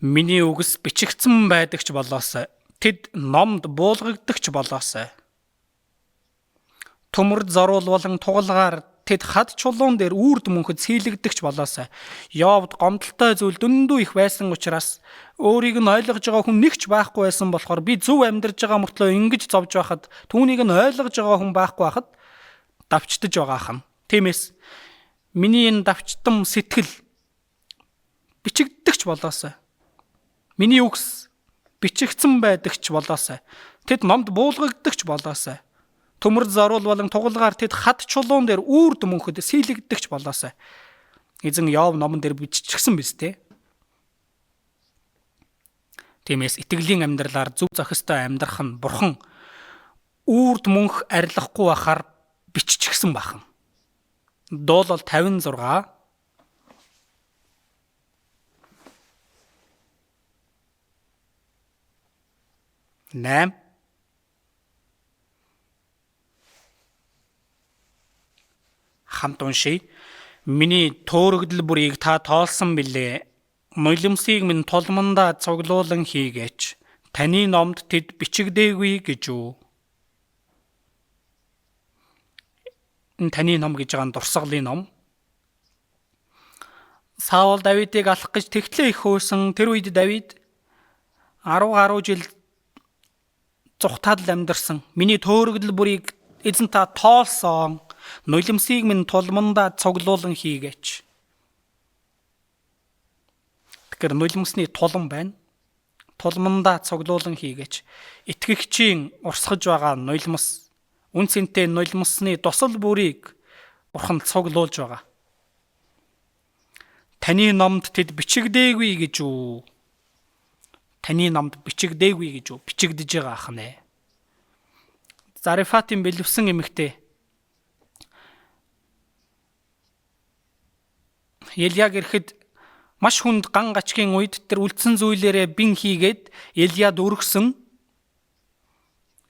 Миний үгс бичигдсэн байдагч болоосай. Тэд номд буулгагдагч болоосай. Төмөрд зоруул болон тугалгаар тэд хад чулуун дээр үрд мөнхөд сийлэгдэгч болоосай. Йовд гомдолтой зүйл дөндөө их байсан учраас өөрийг нь ойлгож байгаа хүн нэгч байхгүй байсан болохоор би зөв амьдарж байгаа мөртлөө ингэж зовж байхад түүнийг нь ойлгож байгаа хүн байхгүй байхад давчдаж байгаа хам. Тиймээс миний энэ давчтам сэтгэл бичигдэгч болоосай. Миний үгс бичигдсэн байдагч болоосай. Тэд номд буулгагдагч болоосай. Төмөрд зоруул болон тугалгаар тэд хад чулуун дээр үрд мөнхөд сийлэгдэгч болоосай. Эзэн Йов номон дээр биччихсэн биз дээ. Тиймээс итгэлийн амьдралаар зөв зохистой амьдрах нь Бурхан үрд мөнх арилахгүй байхаар биччихсэн бахан. Дуул 56 8 хамт уншия. Миний төөрөгдөл бүрийг та тоолсон билээ. Нулимсыг минь тулмандаа цуглуулан хийгээч. Таны номд тэд бичигдээгүй гэж үү? Энэ таны ном гэж байгаа нь дурсгалын ном. Саул Давидыг алах гэж тэгтлээ их хөөсөн. Тэр үед Давид 10 жил зүхтаад л амьдарсан. Миний төөрөгдөл бүрийг эзэн та тоолсон. Нулимсыг минь тулмандаа цуглуулан хийгээч. Тэгэхээр нулимсны тулан байна. Тулмандаа цуглуулан хийгээч. Итгэгчийн урсгаж байгаа нулимс, үнцэнтэй нулимсны дусал бүрийг Бурхан цуглуулж байгаа. Таны номд тэд бичигдээгүй гэж үү? Таны номд бичигдээгүй гэж үү? Бичигдэж байгаа ахнэ. Зарифатын бэлэвсэн эмэгтэй Елияг ирэхэд маш хүнд ган гачгийн үед тэр үлдсэн зүйлээрээ бин хийгээд Елияд өргөсөн.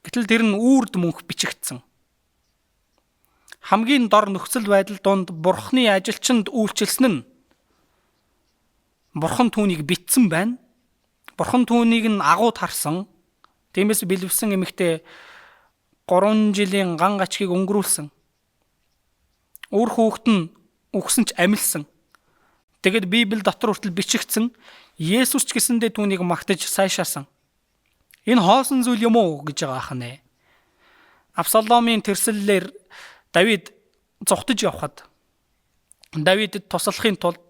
Гэтэл тэр нь үрд мөнх бичигдсэн. Хамгийн дор нөхцөл байдал донд Бурхны ажилчинд үйлчилсэн нь Бурхан түүнийг битсэн байна. Бурхан түүнийг нь агууд харсан. Тиймээс бэлэвсэн эмэгтэй 3 жилийн ган гачгийг өнгөрүүлсэн. Үр хүүхэд нь үхсэн ч амилсан. Тэгэд Библи дотор хүртэл бичигдсэн. Есүс ч гэсэндээ түүнийг магтаж сайшаасан. Энэ хоосон зүйл юм уу гэж байгаа ахнэ. Авсаломын тэрслэлээр Давид зүхтэж явхад, Давидэд туслахын тулд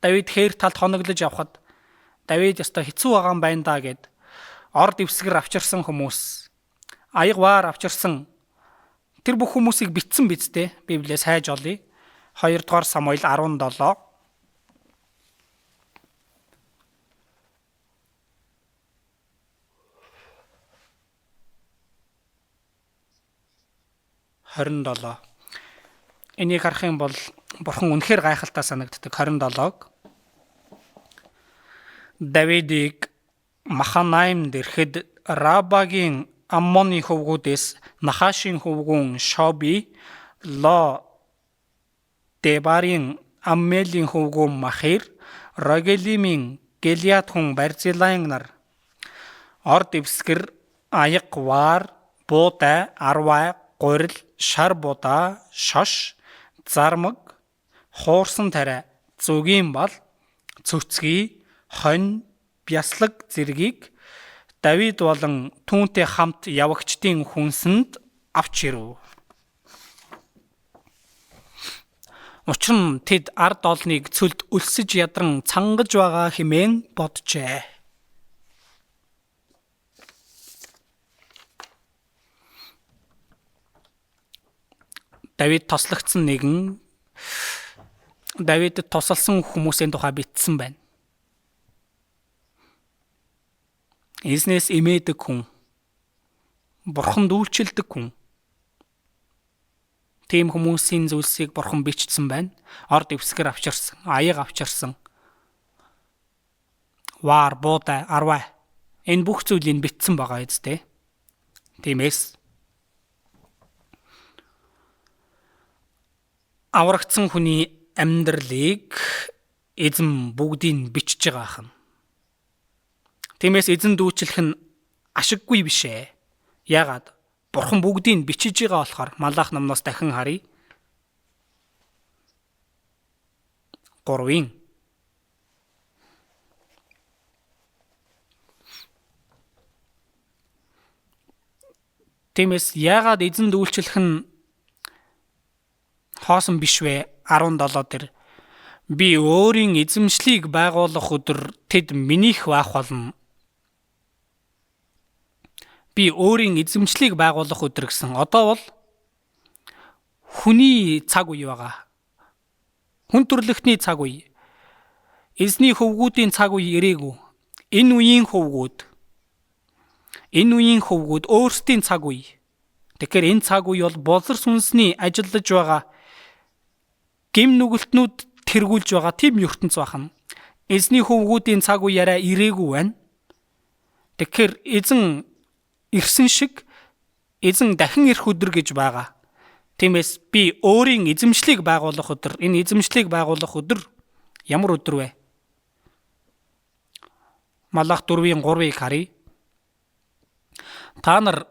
Давид хээр талд хоноглож явхад, Давид яста хэцүү байгаа юм байна да гэд орд ивсгэр авчирсан хүмүүс, аягваар авчирсан тэр бүх хүмүүсийг битсэн бидтэй. Библиэс хайж олъё. 2 дугаар Самуил 17. Энийг харах юм бол Бурхан үнэхээр гайхалтай санагддаг. 27-г Давидыг Маханаимд ирэхэд Рабагийн Аммоны хөвгүүдээс Нахашийн хөвгүүн Шоби, Ло Дебарын Аммелийн хөвгүүн Махир, Рогелимийн Гэлиад хүн Барзилайн нар орд ивсгэр, аягвар, буудай, арвай, гурил, шар будаа, шош, зармаг, хуурсан тариа, зүгийн бал, цөцгий, хонь, бяслаг зэргийг Давид болон түүнтэй хамт явагчдын хүнсэнд авч ирэв. Учир нь тэд ард олныг цөлд өлсөж ядран цангаж байгаа хэмээн боджээ. Давид тослогдсон нэгэн Давидэд тусалсан хүмүүсийн тухай бичсэн байна. Эзнээс эмээдэг хүн, Бурханд үйлчилдэг хүн. Тийм хүмүүсийн зүйлсийг Бурхан бичсэн байна. Орд ивсгэр авчирсан, аяг авчирсан. Вар, буудай, арвай. Энэ бүх зүйлийг бичсэн байгаа үстэй. Тиймээс аврагдсан хүний амьдралыг эзэн бүгдийг бичиж байгаа ахна. Тиймээс эзэн дүүчлэх нь ашиггүй биш ээ. Яагаад? Бурхан бүгдийг бичиж байгаа болохоор Малах номноос дахин харъя. 3. Тиймээс яагаад эзэн дүүчлэх нь хоосон биш вэ? 17 дээр би өөрийн эзэмшлийг байгуулах өдөр тэд минийх байх болно. Би өөрийн эзэмшлийг байгуулах өдөр гэсэн. Одоо бол хүний цаг үе байгаа. Хүн төрлөختний цаг үе. Эзний хөвгүүдийн цаг үе ирээгүй. Энэ үеийн хөвгүүд өөрсдийн цаг үе. Тэгэхээр энэ цаг үе бол болор сүнсний ажиллаж байгаа гим нүгэлтнүүд тэргүүлж байгаа тийм ертөнц байна. Эзний хөвгүүдийн цаг үе арай ирээгүй байна. Тэгэхээр эзэн ирсэн шиг эзэн дахин ирэх өдөр гэж байгаа. Тиймээс би өөрийн эзэмшлийг байгуулах өдөр, энэ эзэмшлийг байгуулах өдөр ямар өдөр вэ? Малах 4:3-ыг харъя. Та нар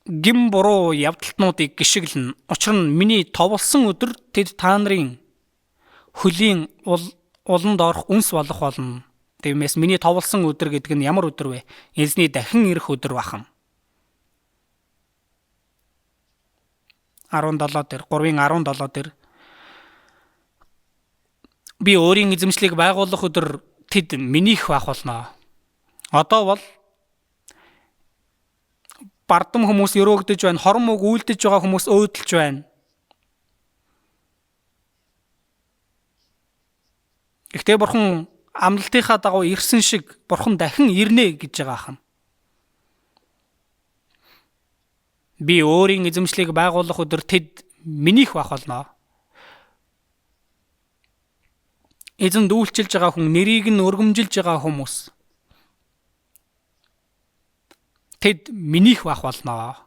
гим буруу явдалтнуудыг гიშгэлнэ. Учир нь миний товлсон өдөр тэд та нарын хөлийн уланд орох үнс болох болно. Тиймээс миний товлсон өдөр гэдэг нь ямар өдөр вэ? Эзний дахин ирэх өдөр бахан. 17 дээр 3:17 дээр би өөрийн эзэмшлийг байгуулах өдөр тэд минийх байх болно. Одоо бол бардам хүмүүс өрөөгдөж байна, хорон мөг үйлдэж байгаа хүмүүс өөдөлж байна. Гэхдээ Бурхан амлалтынхаа дагуу ирсэн шиг Бурхан дахин ирнэ гэж байгаа хам. Би өөрийн эзэмшлийг байгуулах өдөр тэд минийх байх болно. Эзэн дүүлчилж байгаа хүн, нэрийг нь өргөмжилж байгаа хүмүүс тэд минийх байх болно.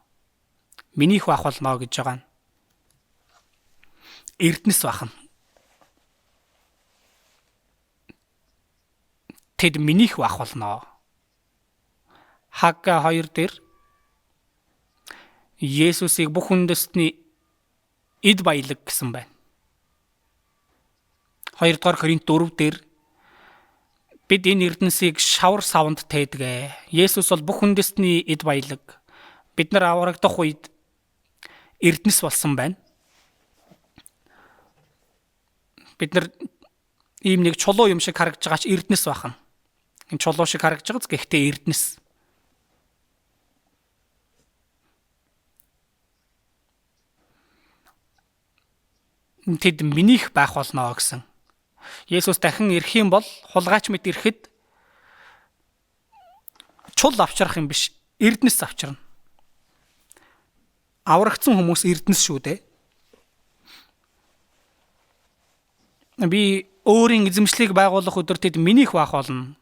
Минийх байх болно гэж байгаа нь эрдэнэс бахна. Тэд минийх байх болно. Хагга 2 дээр Есүсийг бүх үндэстний эд баялаг гэсэн байна. 2 дугаар Коринт 4 дээр бид энэ эрдэнсийг шавар савнд тээдгээ. Есүс бол бүх үндэстний эд баялаг. Бид нар аврагдах үед эрдэнэс болсон байна. Бид нар ийм нэг чулуу юм шиг харагдж байгаач эрдэнэс бахна. Энэ чулуу шиг харагдж байгааз гэхдээ эрдэнэс. Тэд минийх байх болно гэсэн. Есүс дахин ирэх юм бол хулгайч мэт ирэхэд чул авчрах юм биш, эрдэнэс авчирна. Аврагдсан хүмүүс эрдэнэс шүү дээ. Би өөрийн эзэмшлийг байгуулах өдөр тэд минийх байх болно.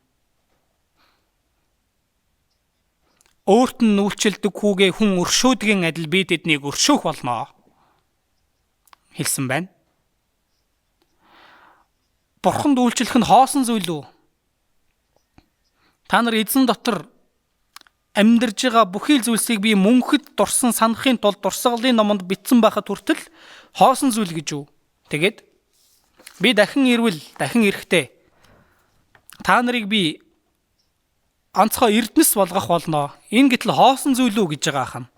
Өөрт нь үйлчилдэг хүүгээ хүн өршөөдгийн адил би тэднийг өршөөх болно хэлсэн байна. Бурханд үйлчлэх нь хоосон зүйл үү? Та нар эзэн дотор амьдарж байгаа бүхий л зүйлсийг би мөнхөд дурсан санахын тулд дурсгалын номонд бичсэн байхад хүртэл хоосон зүйл гэж үү? Тэгээд би дахин ирвэл, дахин ирэхдээ та нарыг би онцгой эрдэнэс болгох болно. Энэ гэтэл хоосон зүйл үү гэж байгаа ахна.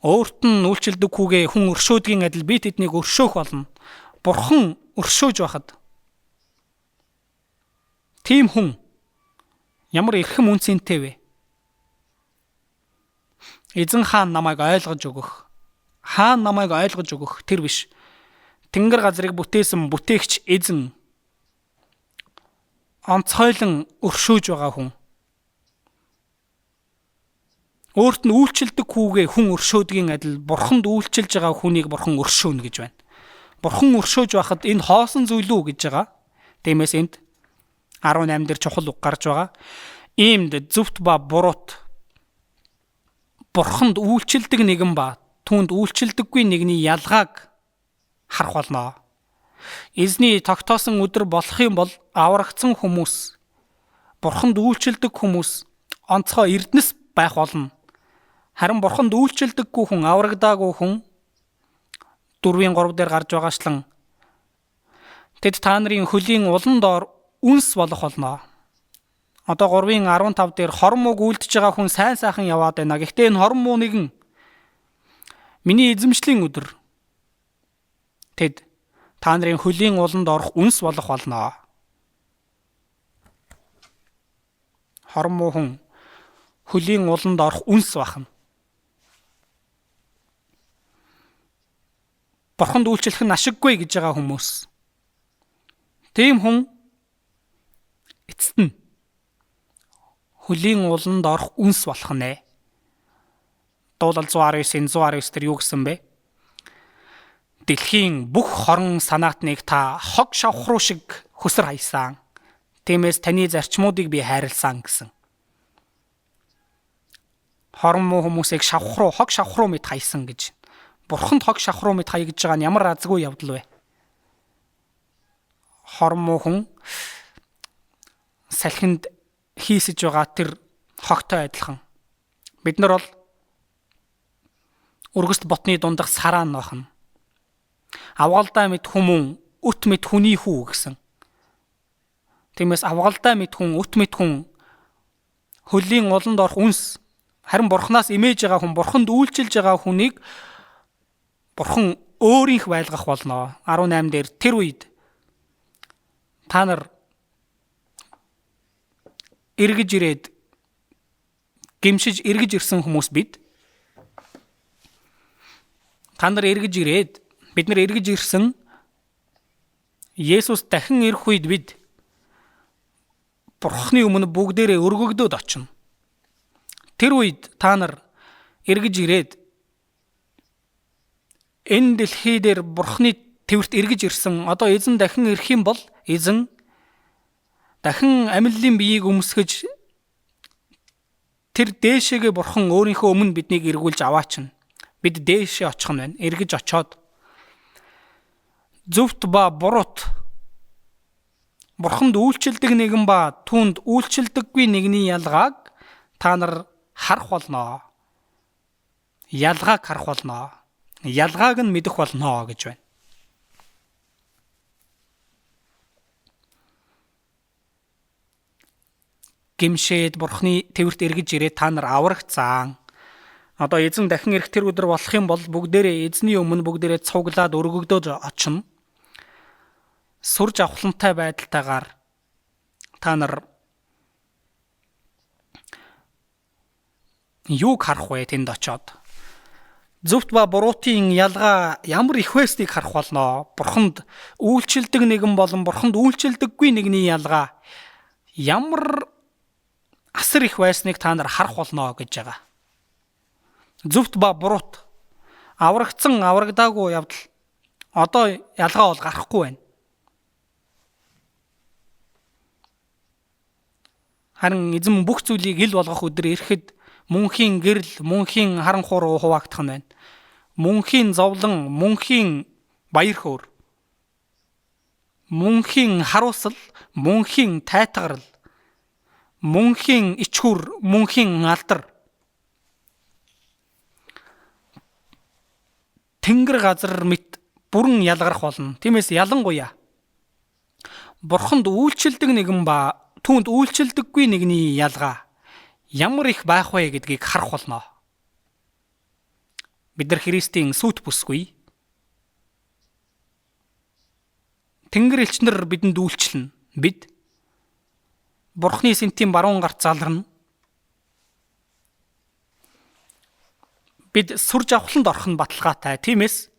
Өөрт нь үйлчлдэг хүүгээ хүн өршөөдгийн адил би тэднийг өршөөх болно. Бурхан өршөөж байхад тийм хүн ямар эрхэм үнцэнтэй вэ? Эзэн хаан намайг ойлгож өгөх. Хаан намайг ойлгож өгөх тэр биш. Тэнгэр газрыг бүтээсэн бүтээгч эзэн онцгойлон өршөөж байгаа хүн. Өөрт нь үйлчлдэг хүүгээ хүн өршөөдгийн адил бурханд үйлчилж байгаа хүнийг бурхан өршөөнө гэж байна. Бурхан өршөөж байхад энэ хоосон зүйл үү гэж байгаа. Тиймээс энд 18 дээр чухал үг гарч байгаа. Иймд зөвхт ба буруут бурханд үйлчилдэг нэгэн ба түүнд үйлчилдэггүй нэгний ялгааг харах болно. Эзний тогтоосон өдөр болох юм бол аврагдсан хүмүүс, бурханд үйлчилдэг хүмүүс онцгой эрдэнэс байх болно. Харин бурханд үйлчилдэггүй хүн, аврагдаагүй хүн 4:3 дээр гарч байгаачлан тэд та нарын хөлийн улан доор үнс болох болно. Одоо 3:15 дээр хорон мууг үлдэж байгаа хүн сайн сайхан яваад байна. Гэхдээ энэ хорон муу нэгэн миний эзэмшлийн өдөр тэд та нарын хөлийн уланд орох үнс болох болно. Хорон муу хүн хөлийн уланд орох үнс бахна. Бурханд үйлчлэх нь ашиггүй гэж байгаа хүмүүс. Тийм хүн эцэст нь хөлийн уланд орох үнс болох нэ. Дуулал 119 дээр юу гэсэн бэ? Дэлхийн бүх хорон санаатныг та хог шавхруу шиг хөсөр хаясан. Тиймээс таны зарчмуудыг би хайрласан гэсэн. Хорон муу хүмүүсийг хог шавхруу мэт хаясан гэж. Бурханд хог шавхруу мэт хаяж байгаа нь ямар азгүй явдал вэ? Хорон муу хүн салхинд хийсэж байгаа тэр хогтой адилхан. Бид нар бол өргөст ботны дундах сараа нохно. Авгалдаа мэд хүмүүн, үт мэд хүний хүү гэсэн. Тиймээс авгалдаа мэд хүн, үт мэд хүн хөлийн уланд орох үнс. Харин бурхнаас имэж байгаа хүн, бурханд үйлчилж байгаа хүнийг бурхан өөрийнх байлгах болно. 18 дээр тэр үед та нар эргэж ирээд гимшиж эргэж ирсэн хүмүүс бид. Та нар эргэж ирээд бид нар эргэж ирсэн Есүс дахин ирэх үед бид Бурхны өмнө бүгдээрээ өргөгдөөд очино. Тэр үед та нар эргэж ирээд энэ дэлхий дээр Бурхны твэрт эргэж ирсэн. Одоо эзэн дахин ирэх юм бол эзэн дахин амьллын биеийг өмсгөж тэр дээшээгээ бурхан өөрийнхөө өмнө биднийг эргүүлж аваачна. Бид дээшээ очих нь байна. Эргэж очоод зөвхт ба буруут бурханд үйлчилдэг нэгэн ба түүнд үйлчилдэггүй нэгний ялгааг та нар харах болно. Ялгааг харах болно. Ялгааг нь мэдэх болно гэж байна. Гимшээд бурхны твэрт эргэж ирээд та нар аврагцсан. Одоо эзэн дахин ирэх тэр өдөр болох юм бол бүгдээрээ эзний өмнө бүгдээрээ цуглаад өргөгдөөж очино. Сүр жавхлантай байдалтайгаар та нар юуг харах вэ тэнд очоод? Зөвхт ба буруутын ялгаа ямар их байсныг харах болно. Бурханд үйлчилдэг нэгэн болон бурханд үйлчилдэггүй нэгний ялгаа ямар асар их байсныг та нар харах болно гэж байгаа. Зөвхт ба буруут аврагдсан аврагдаагүй явдал одоо ялгаа бол гарахгүй байна. Харин эзэн бүх зүйлийг ил болгох өдөр ирэхэд мөнхийн гэрэл, мөнхийн харан хуруу хуваагдах нь байна. Мөнхийн зовлон, мөнхийн баяр хөөр, мөнхийн харуусал, мөнхийн тайтгарал, мөнхийн ичхүр, мөнхийн алдар. Тэнгэр газар мэт бүрэн ялгарх болно. Тиймээс ялангуяа Бурханд үйлчилдэг нэгэн ба түүнд үйлчилдэггүй нэгний ялгаа ямар их байх вэ гэдгийг харах болно. Бид нар Христийн сүт бүсгүй. Тэнгэр элчнэр бидэнд үйлчлэнэ. Бид Бурхны сэнтийн баруун гарт заларна. Бид сүр жавхланд орох нь баталгаатай. Тиймээс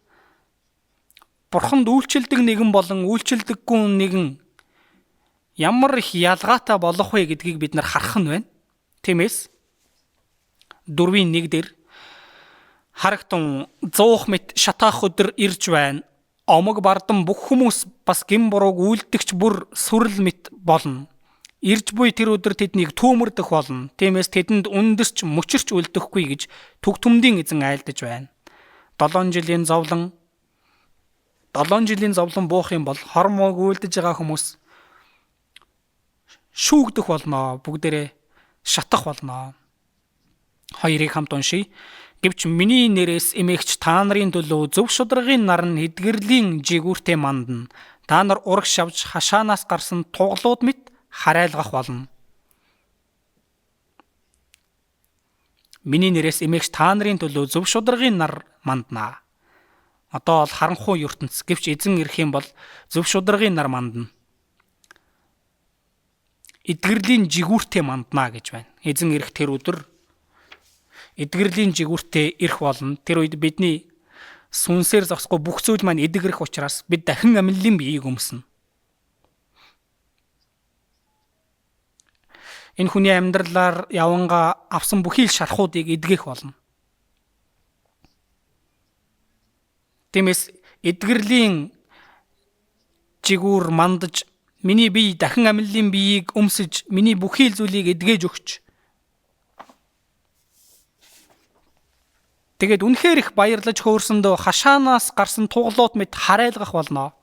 Бурханд үйлчилдэг нэгэн болон үйлчилдэггүй нэгэн ямар их ялгаатай болох вэ гэдгийг бид нар харах нь байна. Тиймээс 4:1 дээр харагтун 100 мэт шатаах өдөр ирж байна. Омог бардан бүх хүмүүс бас гин бурууг үйлдэгч бүр сүрэл мэт болно. Ирж буй тэр өдөр тэднийг түүмэрдэх болно. Тиймээс тэдэнд үндэсч мөчөрч үлдэхгүй гэж төг төмдийн эзэн айлдаж байна. 7 жилийн зовлон буух юм бол хормог үйлдэж байгаа хүмүүс шүүгдэх болно. Бүгдээрээ шатах болно. Хоёрыг хамт уншийе. Гэвч миний нэрээс эмээгч та нарын төлөө зөв шударгын нарн эдгэрлийн жигүүртэй мандна. Та нар ураг шавж хашаанаас гарсан туглууд мэт харайлгах болно. Миний нэрээс эмээгч та нарын төлөө зөв шударгын нар мандна. Одоо бол харанхуй ертөнц. Гэвч эзэн ирэх юм бол зөв шударгын нар мандна. Эдгэрлийн жигүүртэй мандна гэж байна. Эзэн ирэх тэр өдөр эдгэрлийн жигүүртэй ирэх болно. Тэр үед бидний сүнсээр зогсохгүй бүх зүйл маань эдгэрэх учраас бид дахин амьлын биеийг өмснө. Энэ хүний амьдралаар яванга авсан бүхий л шархуудыг эдгэх болно. Тиймээс эдгэрлийн жигүүр мандаж миний бие дахин амьлын биеийг өмсөж миний бүхий л зүйлийг эдгэж өгч тэгээд үнэхээр их баярлаж хөөрсөндөө хашаанаас гарсан туглууд мэт харайлгах болно.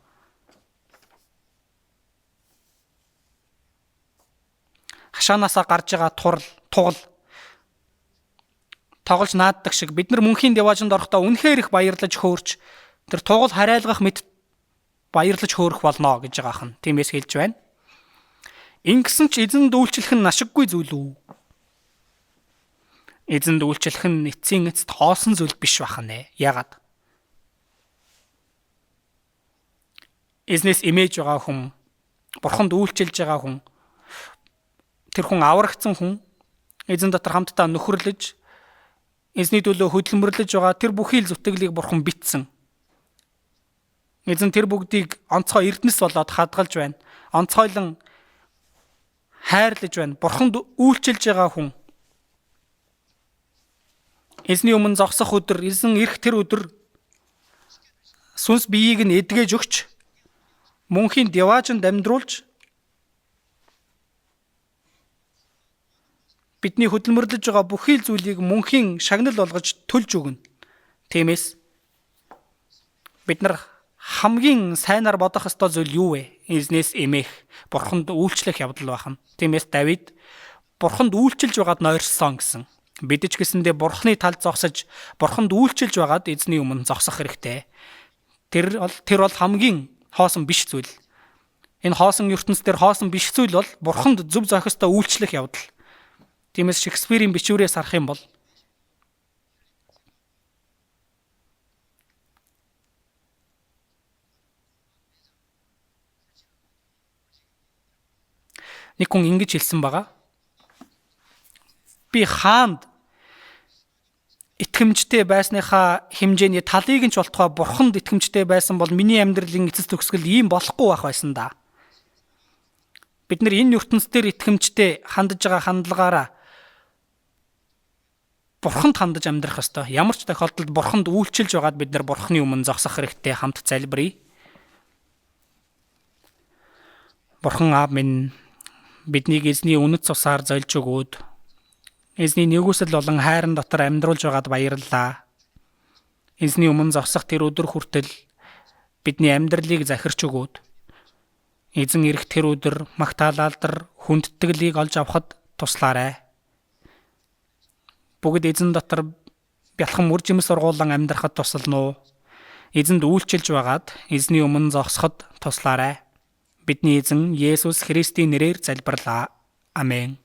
Хашаанаасаа гарч байгаа тугал тоглож нааддаг шиг бид нар мөнхийн деважинд орохдоо үнэхээр их баярлаж хөөрч тэр тугал харайлгах мэт баярлаж хөөрөх болно гэж байгаа хэн. Тиймээс хэлж байна. Ингэсэн ч эзэнд үйлчлэх нь ашиггүй зүйл үү? Эзэнд үйлчлэх нь эцсийн эцэд хоосон зүйл биш байх нэ. Яагаад? Эзнээс имэж байгаа хүн, Бурханд үйлчилж байгаа хүн, тэр хүн аврагдсан хүн, эзэн дотор хамтдаа нөхөрлөж, эзний төлөө хөдөлмөрлөж байгаа тэр бүхий л зүтгэлийг Бурхан битсэн. Эзэн тэр бүгдийг онцгой эрдэнэс болоод хадгалж байна. Онцгойлон хайрлаж байна. Бурханд үйлчилж байгаа хүн эзний өмнө зогсох өдөр, эзэн ирэх тэр өдөр сүнс биеийг нь эдгэж өгч мөнхийн деважинд амьдруулж бидний хөдөлмөрлөж байгаа бүхий л зүйлийг мөнхийн шагнал болгож төлж өгнө. Тиймээс бид нар хамгийн сайнаар бодох ёстой зүйл юу вэ? Эзнээс эмээх, Бурханд үйлчлэх явдал байна. Тиймээс Давид Бурханд үйлчилж байгаад нойрсон гэсэн. Бид ч гэсэндээ Бурханы талд зогсож, Бурханд үйлчилж байгаад эзний өмнө зогсох хэрэгтэй. Тэр бол хамгийн хоосон биш зүйл. Энэ хоосон ертөнц дээр хоосон биш зүйл бол Бурханд зөв зохистой үйлчлэх явдал. Тиймээс Шекспирийн бичвэрээс харах юм бол нэг хүн ингэж хэлсэн байгаа. Би хаанд итгэмжтэй байсныхаа хэмжээний талыг нь ч болтугай Бурханд итгэмжтэй байсан бол миний амьдралын эцэс төгсгөл ийм болохгүй байх байсан да. Бид нар энэ ертөнцийн итгэмжтэй хандж байгаа хандлагаараа Бурханд хандаж амьдрах ёстой. Ямар ч тохиолдолд Бурханд үйлчилж байгаад бид нар Бурханы өмнө зогсох хэрэгтэй. Хамт залбирая. Бурхан аав минь биднийг эзний үнэт цусаар зольж өгөөд эзний нэгүсэл болон хайрын дотор амьдруулж байгаад баярлалаа. Эзний өмнө зогсох тэр өдөр хүртэл бидний амьдралыг захирч өгөөд эзэн ирэх тэр өдөр магтаалалдар хүндэтгэлийг олж авахд туслаарай. Бүгд эзэн дотор бялхан мөр жимс сургуулан амьдрахад тусална уу? Эзэнд үйлчилж байгаад эзний өмнө зогсоход туслаарай. Бидний эзэн Есүс Христийн нэрээр залбирлаа. Амен.